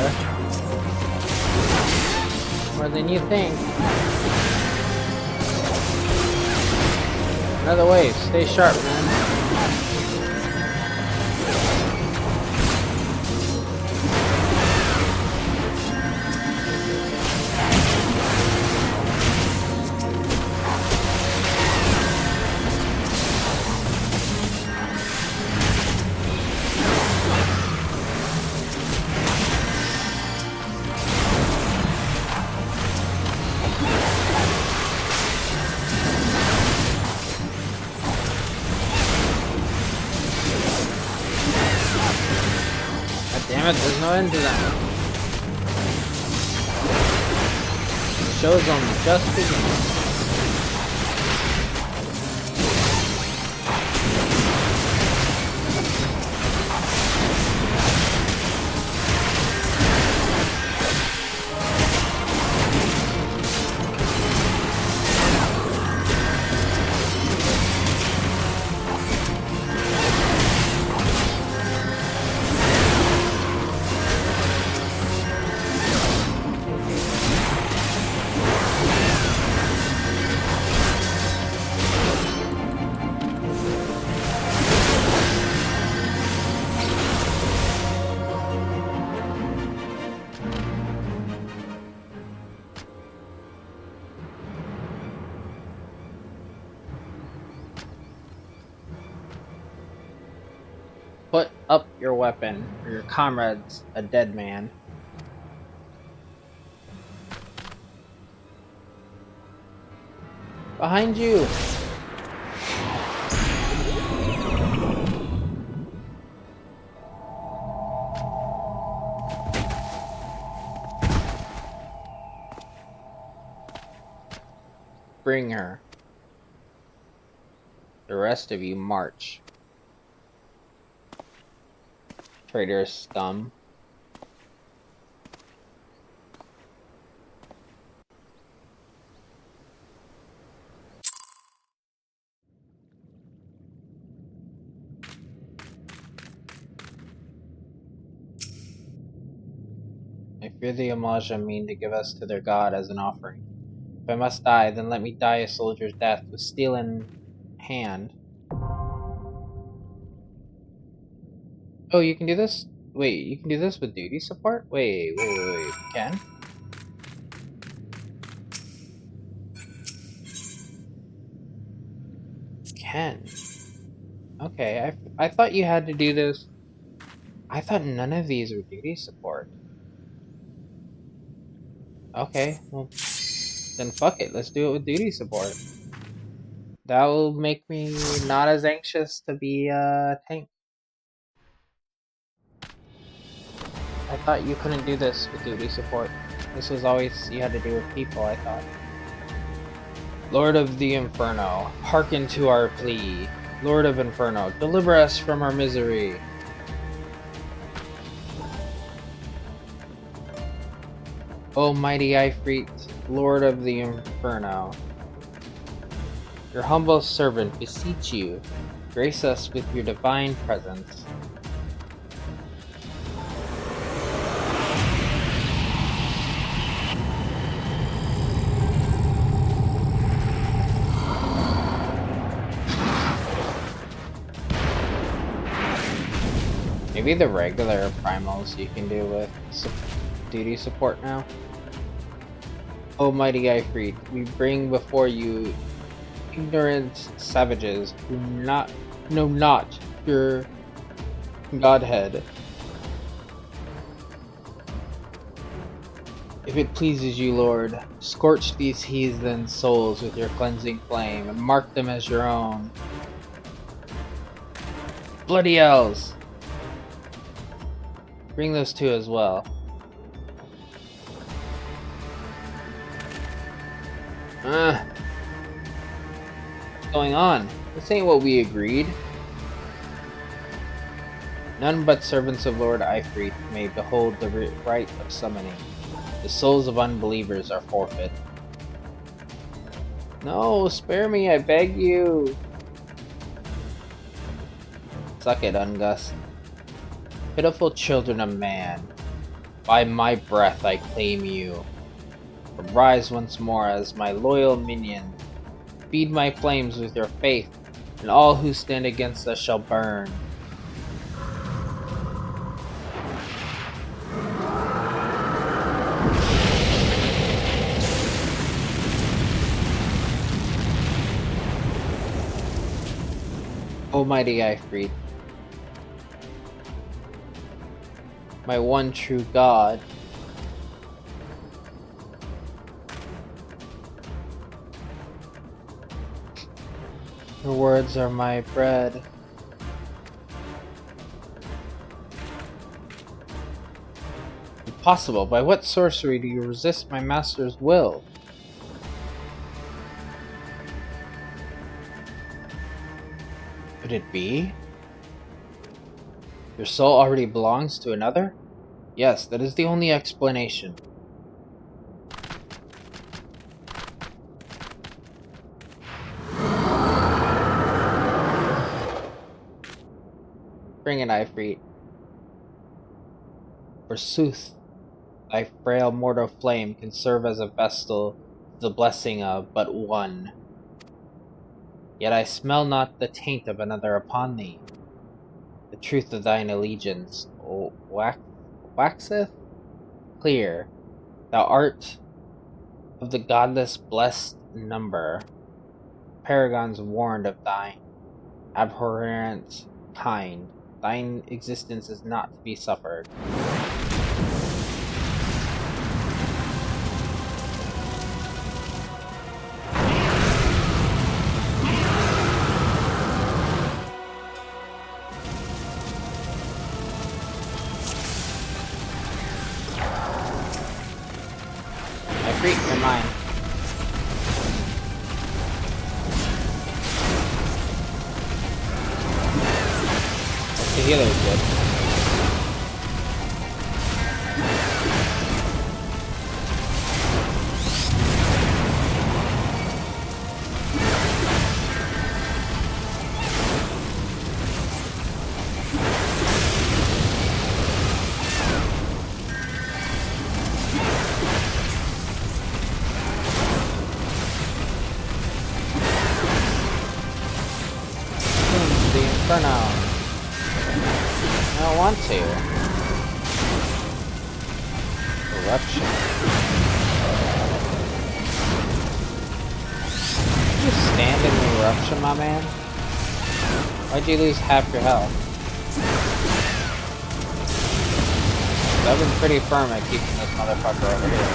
there. More than you think. Another wave. Stay sharp, man. Damn it, there's no end to that. The show's only just beginning. Put up your weapon, or your comrade's a dead man. Behind you! Bring her. The rest of you march. Traitorous scum. I fear the Amaja mean to give us to their god as an offering. If I must die, then let me die a soldier's death with steel in hand. Oh, you can do this? Wait, you can do this with duty support? Wait, you can? Can. Okay, I thought you had to do this. I thought none of these were duty support. Okay, well, then fuck it, let's do it with duty support. That will make me not as anxious to be a tank. I thought you couldn't do this with duty support. This was always you had to do with people, I thought. Lord of the Inferno, hearken to our plea. Lord of Inferno, deliver us from our misery. O mighty Ifrit, Lord of the Inferno, your humble servant beseech you, grace us with your divine presence. Maybe the regular primals you can do with duty support now. O mighty Ifrit, we bring before you ignorant savages who know not your godhead. If it pleases you, Lord, scorch these heathen souls with your cleansing flame and mark them as your own. Bloody elves! Bring those two as well. What's going on? This ain't what we agreed. None but servants of Lord Ifrit may behold the rite of summoning. The souls of unbelievers are forfeit. No, spare me, I beg you. Suck it, Ungus. Pitiful children of man. By my breath I claim you. Arise once more as my loyal minion. Feed my flames with your faith, and all who stand against us shall burn. Almighty Ifrit, my one true God, your words are my bread. Impossible! By what sorcery do you resist my master's will? Could it be? Your soul already belongs to another? Yes, that is the only explanation. Bring it, Ifrit. Forsooth, thy frail mortal flame can serve as a vestal to the blessing of but one. Yet I smell not the taint of another upon thee. The truth of thine allegiance waxeth clear. Thou art of the godless blessed number. Paragons warned of thine abhorrent kind. Thine existence is not to be suffered. Ifrit, you're mine. The healer is good. The Inferno. I don't want to. Eruption. Did you stand in the eruption, my man? Why'd you lose half your health? I've been pretty firm at keeping this motherfucker over here.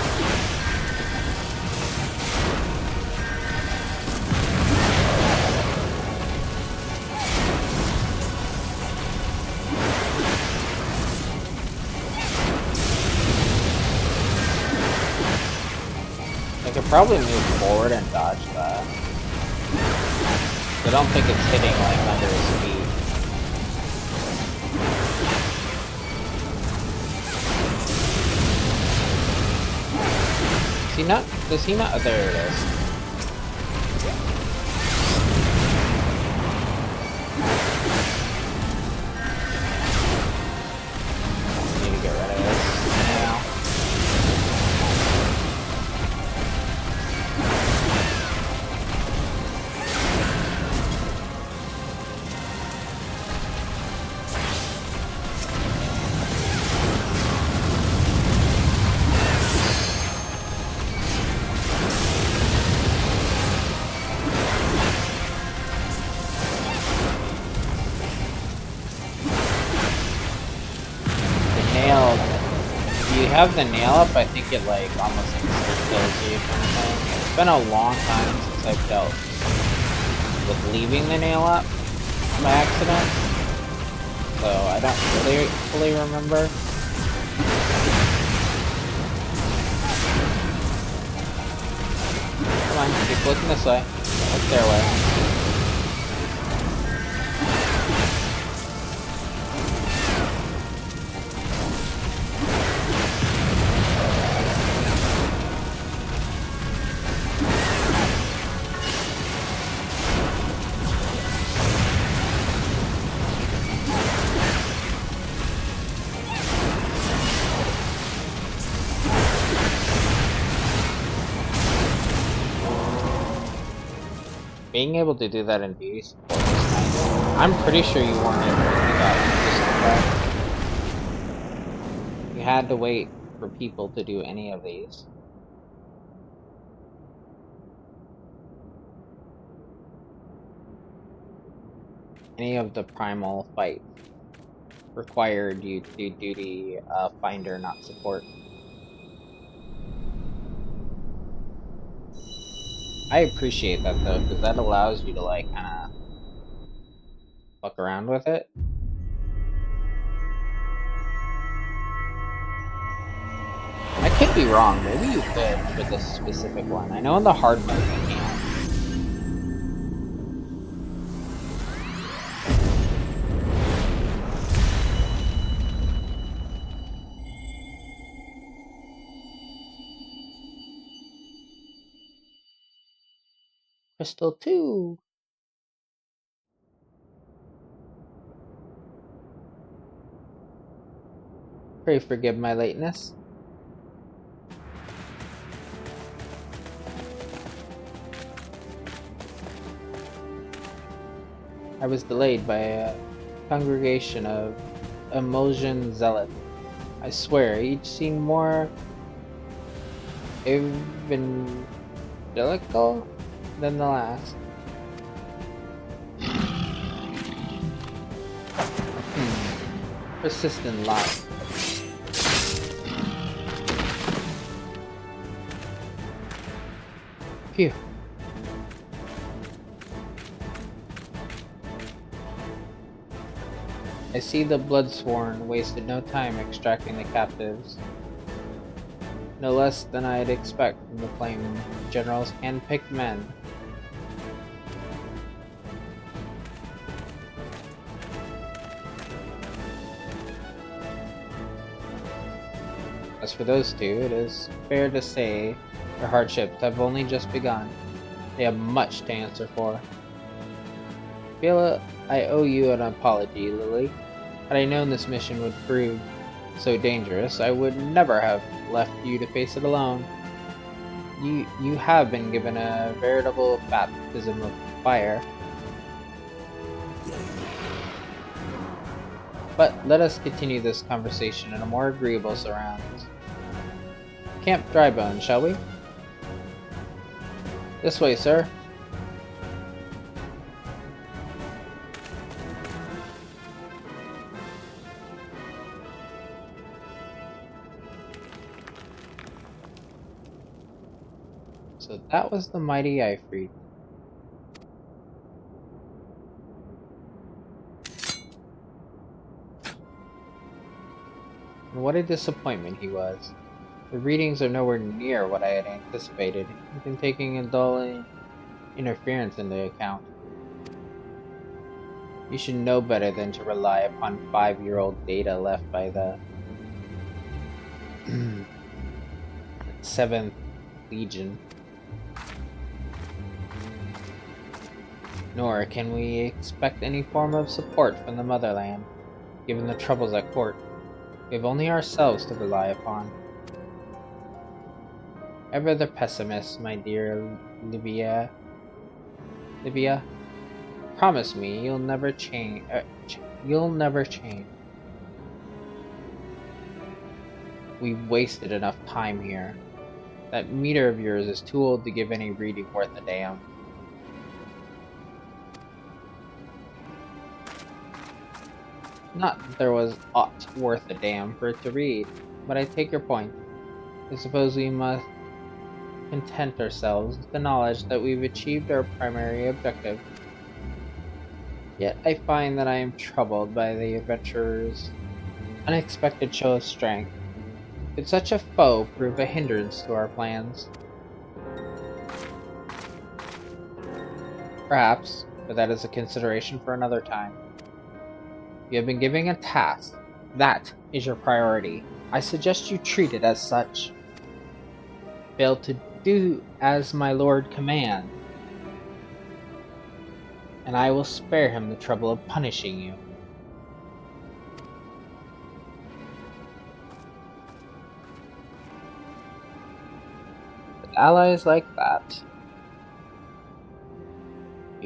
I could probably move forward and dodge that. I don't think it's hitting like under his feet. Is he not? Does he not? Oh, there it is. Need to get rid of this now. If you have the nail up, I think it like almost kills you kind of thing. It's been a long time since I've dealt with leaving the nail up by accident, so I don't really fully remember. Come on, keep looking this way. Look their way. Being able to do that in duty support is nice. I'm pretty sure you weren't able to do that in duty support. You had to wait for people to do any of these. Any of the primal fights required you to do duty finder, not support. I appreciate that though, because that allows you to like kind of fuck around with it. I could be wrong. Maybe you could for this specific one. I know in the hard mode you can't. Crystal 2. Pray forgive my lateness. I was delayed by a congregation of emulsion zealots. I swear, each seemed more evangelical than the last. Persistent lie. Phew. I see the Bloodsworn wasted no time extracting the captives. No less than I'd expect from the Flame General's hand-picked men. As for those two, it is fair to say their hardships have only just begun. They have much to answer for. I feel I owe you an apology, Lily. Had I known this mission would prove so dangerous, I would never have left you to face it alone. You have been given a veritable baptism of fire. But let us continue this conversation in a more agreeable surroundings. Camp Drybone, shall we? This way, sir. So that was the mighty Ifrit. And what a disappointment he was. The readings are nowhere near what I had anticipated, even taking a dull interference into account. You should know better than to rely upon 5-year-old data left by the 7th Legion. Nor can we expect any form of support from the motherland, given the troubles at court. We have only ourselves to rely upon. Ever the pessimist, my dear Livia. Promise me you'll never change. You'll never change. We've wasted enough time here. That meter of yours is too old to give any reading worth a damn. Not that there was aught worth a damn for it to read, but I take your point. I suppose we must content ourselves with the knowledge that we've achieved our primary objective. Yet I find that I am troubled by the adventurer's unexpected show of strength. Could such a foe prove a hindrance to our plans? Perhaps, but that is a consideration for another time. You have been given a task. That is your priority. I suggest you treat it as such. Fail to do as my lord commands, and I will spare him the trouble of punishing you. With allies like that,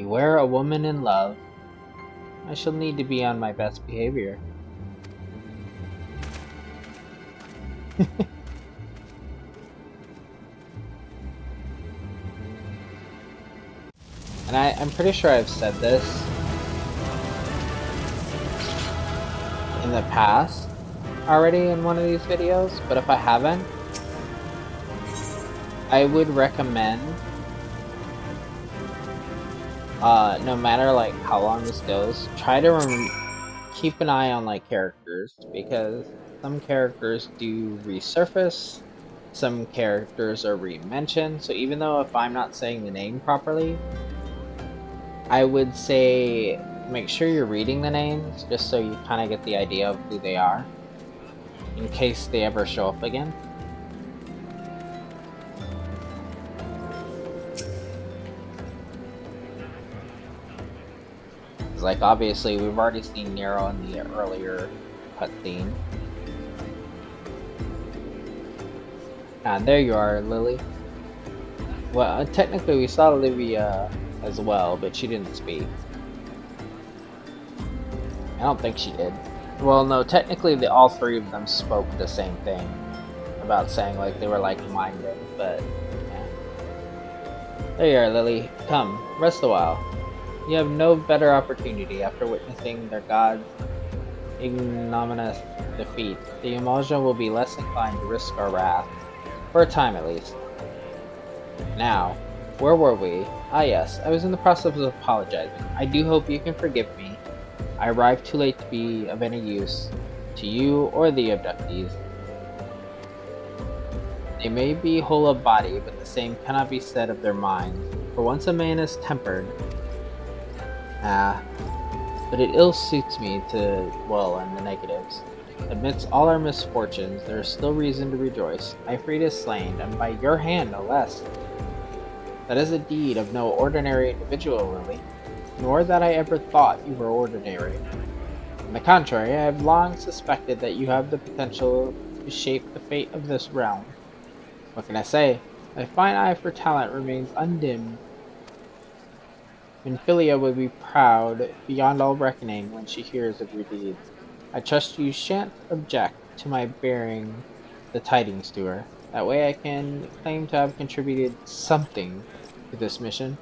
Beware a woman in love. I shall need to be on my best behavior. And I'm pretty sure I've said this in the past already in one of these videos, but if I haven't, I would recommend, no matter like how long this goes, try to keep an eye on like characters, because some characters do resurface, some characters are re-mentioned, so even though if I'm not saying the name properly, I would say make sure you're reading the names just so you kind of get the idea of who they are in case they ever show up again. Like, obviously, we've already seen Nero in the earlier cutscene. And there you are, Lily. Well, technically we saw Olivia as well, but she didn't speak. I don't think she did. Well, no, technically all three of them spoke the same thing. About saying, like, they were like-minded, but, yeah. There you are, Lily. Come, rest a while. You have no better opportunity after witnessing their god's ignominious defeat. The Emulsion will be less inclined to risk our wrath. For a time, at least. Now, where were we? Ah yes, I was in the process of apologizing. I do hope you can forgive me. I arrived too late to be of any use to you or the abductees. They may be whole of body, but the same cannot be said of their minds. For once a man is tempered, but it ill suits me to dwell on the negatives. Amidst all our misfortunes, there is still reason to rejoice. Ifrit is slain, and by your hand, no less. That is a deed of no ordinary individual, Lily, nor that I ever thought you were ordinary. On the contrary, I have long suspected that you have the potential to shape the fate of this realm. What can I say? My fine eye for talent remains undimmed. Minfilia will be proud beyond all reckoning when she hears of your deeds. I trust you shan't object to my bearing the tidings to her. That way I can claim to have contributed something to this mission.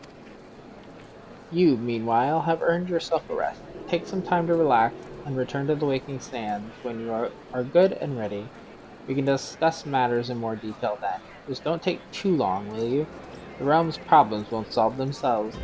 You, meanwhile, have earned yourself a rest. Take some time to relax and return to the Waking Sands when you are good and ready. We can discuss matters in more detail then. Just don't take too long, will you? The realm's problems won't solve themselves.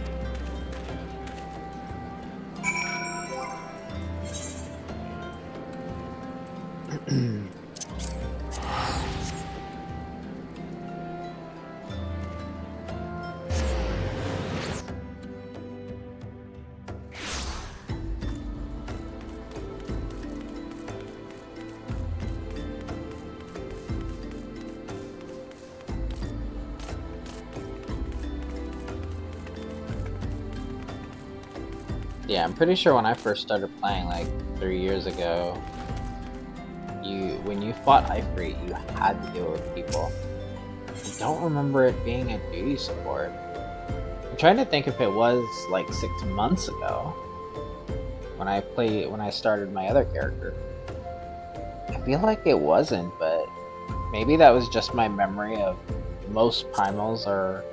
Yeah, I'm pretty sure when I first started playing, like 3 years ago, when you fought Ifrit, you had to deal with people. I don't remember it being a duty support. I'm trying to think if it was like 6 months ago when I started my other character. I feel like it wasn't, but maybe that was just my memory of most primals are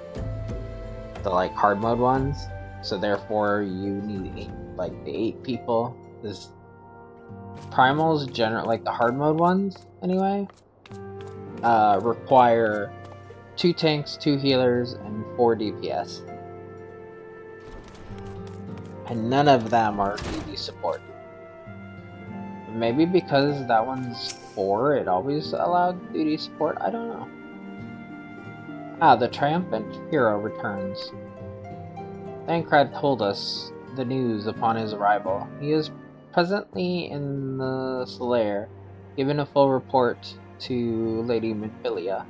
the like hard mode ones. So therefore, you need like the 8 people. This primals, like the hard mode ones, anyway, require 2 tanks, 2 healers, and 4 DPS, and none of them are DD support. Maybe because that one's 4, it always allowed duty support. I don't know. Ah, the triumphant hero returns. Thancred told us the news upon his arrival. He is presently in the Solaire, giving a full report to Lady Minfilia.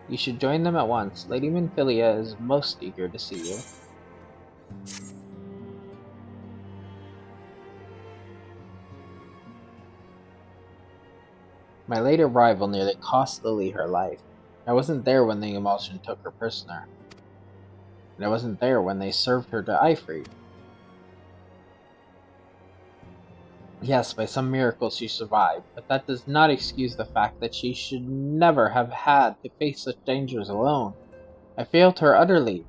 You should join them at once. Lady Minfilia is most eager to see you. My late arrival nearly cost Lily her life. I wasn't there when the emulsion took her prisoner. and I wasn't there when they served her to Ifrit. Yes, by some miracle she survived, but that does not excuse the fact that she should never have had to face such dangers alone. I failed her utterly,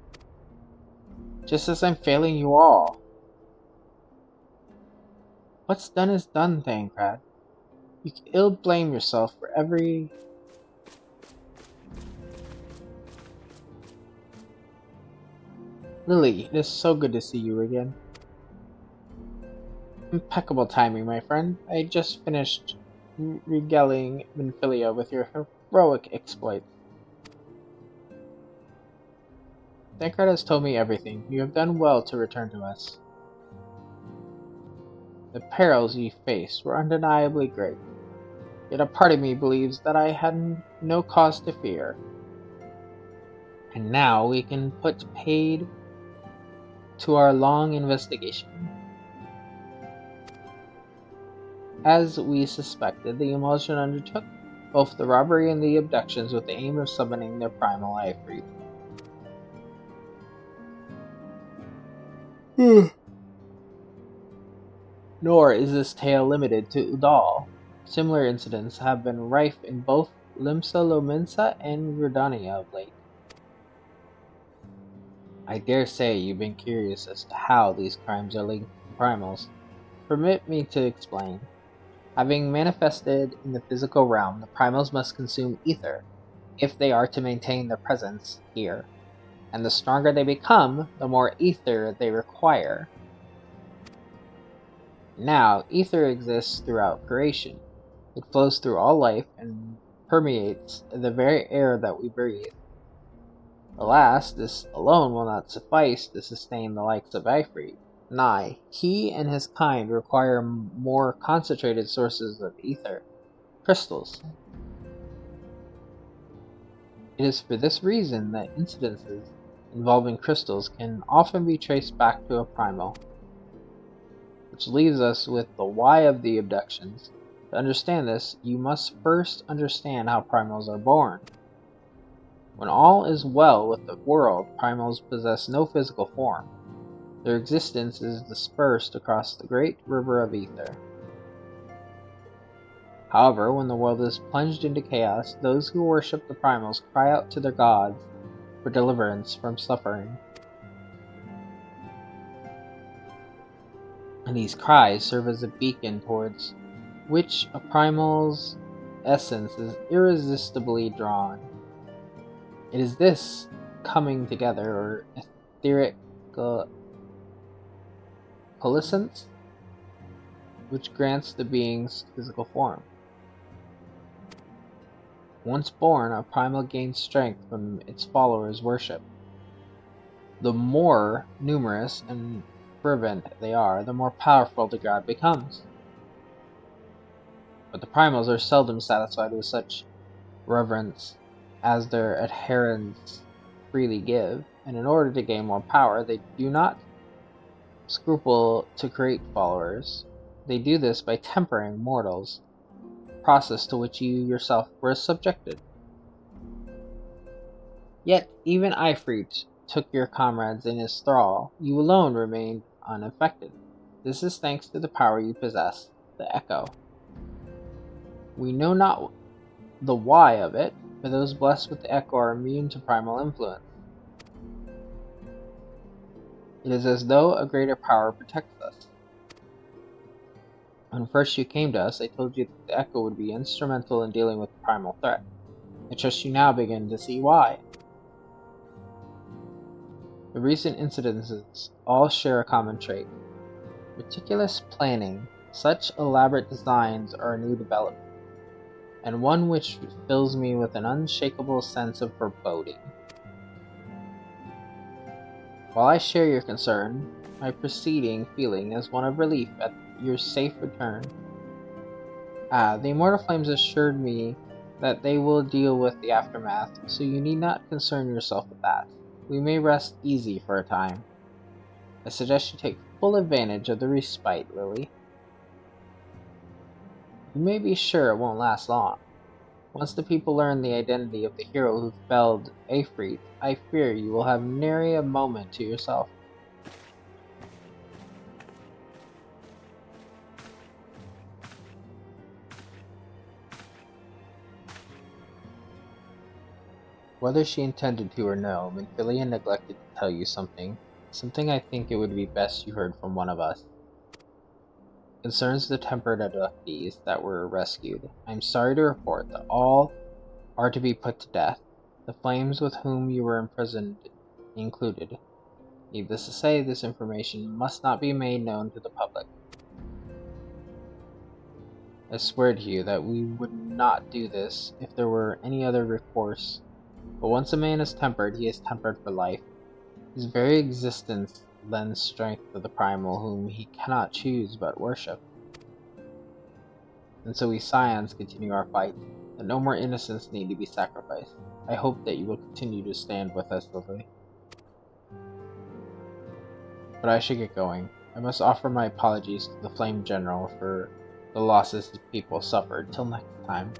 just as I'm failing you all. What's done is done, Thancred. You can ill blame yourself for every... Lily, it is so good to see you again. Impeccable timing, my friend. I just finished regaling Minfilia with your heroic exploits. Thancred has told me everything. You have done well to return to us. The perils you faced were undeniably great, yet a part of me believes that I had no cause to fear. And now we can put paid to our long investigation. As we suspected, the Emulsion undertook both the robbery and the abductions with the aim of summoning their Primal Ifrit. Nor is this tale limited to Udal. Similar incidents have been rife in both Limsa Lominsa and Gridania of late. I dare say you've been curious as to how these crimes are linked to primals. Permit me to explain. Having manifested in the physical realm, the primals must consume ether if they are to maintain their presence here. And the stronger they become, the more ether they require. Now, ether exists throughout creation. It flows through all life and permeates the very air that we breathe. Alas, this alone will not suffice to sustain the likes of Ifrit. Nay, he and his kind require more concentrated sources of ether, crystals. It is for this reason that incidences involving crystals can often be traced back to a primal. Which leaves us with the why of the abductions. To understand this, you must first understand how primals are born. When all is well with the world, primals possess no physical form. Their existence is dispersed across the great river of ether. However, when the world is plunged into chaos, those who worship the primals cry out to their gods for deliverance from suffering. And these cries serve as a beacon towards which a primal's essence is irresistibly drawn. It is this coming together, or etheric coalescence, which grants the being's physical form. Once born, a primal gains strength from its followers' worship. The more numerous and fervent they are, the more powerful the god becomes. But the primals are seldom satisfied with such reverence as their adherents freely give, and in order to gain more power, they do not scruple to create followers. They do this by tempering mortals, a process to which you yourself were subjected. Yet even Ifrit took your comrades in his thrall. You alone remained unaffected. This is thanks to the power you possess, the Echo. We know not the why of it, for those blessed with the Echo are immune to primal influence. It is as though a greater power protects us. When first you came to us, I told you that the Echo would be instrumental in dealing with the primal threat. I trust you now begin to see why. The recent incidences all share a common trait. Meticulous planning. Such elaborate designs are a new development, and one which fills me with an unshakable sense of foreboding. While I share your concern, my preceding feeling is one of relief at your safe return. The Immortal Flames assured me that they will deal with the aftermath, so you need not concern yourself with that. We may rest easy for a time. I suggest you take full advantage of the respite, Lily. You may be sure it won't last long. Once the people learn the identity of the hero who felled Ifrit, I fear you will have nary a moment to yourself. Whether she intended to or no, Minfilia neglected to tell you something. Something I think it would be best you heard from one of us. Concerns the tempered abductees that were rescued. I am sorry to report that all are to be put to death, the flames with whom you were imprisoned included. Needless to say, this information must not be made known to the public. I swear to you that we would not do this if there were any other recourse. But once a man is tempered, he is tempered for life. His very existence lends strength to the Primal, whom he cannot choose but worship. And so we Scions continue our fight, that no more innocents need to be sacrificed. I hope that you will continue to stand with us, Lily. But I should get going. I must offer my apologies to the Flame General for the losses his people suffered. Till next time.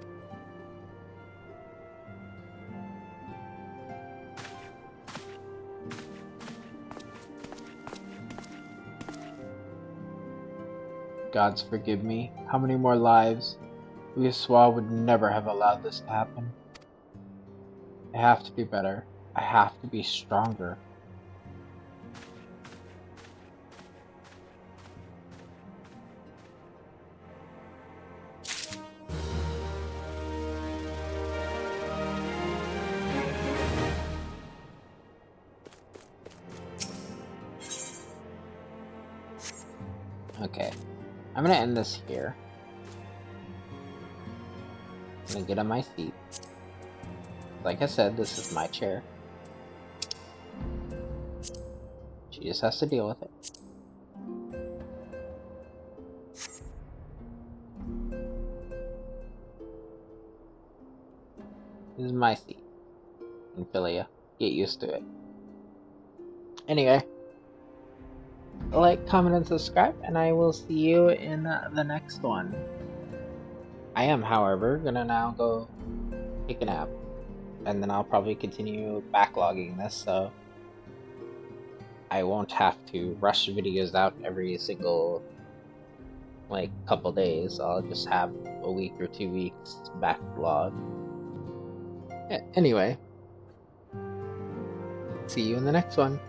Gods forgive me. How many more lives? Uyaswa would never have allowed this to happen. I have to do better. I have to be stronger. Okay. I'm gonna end this here. I'm gonna get on my seat. Like I said, this is my chair. She just has to deal with it. This is my seat. Minfilia, get used to it. Anyway. Like, comment, and subscribe, and I will see you in the next one. I am, however, gonna now go take a nap, and then I'll probably continue backlogging this, so I won't have to rush videos out every single, couple days. I'll just have a week or 2 weeks backlog. Anyway, see you in the next one.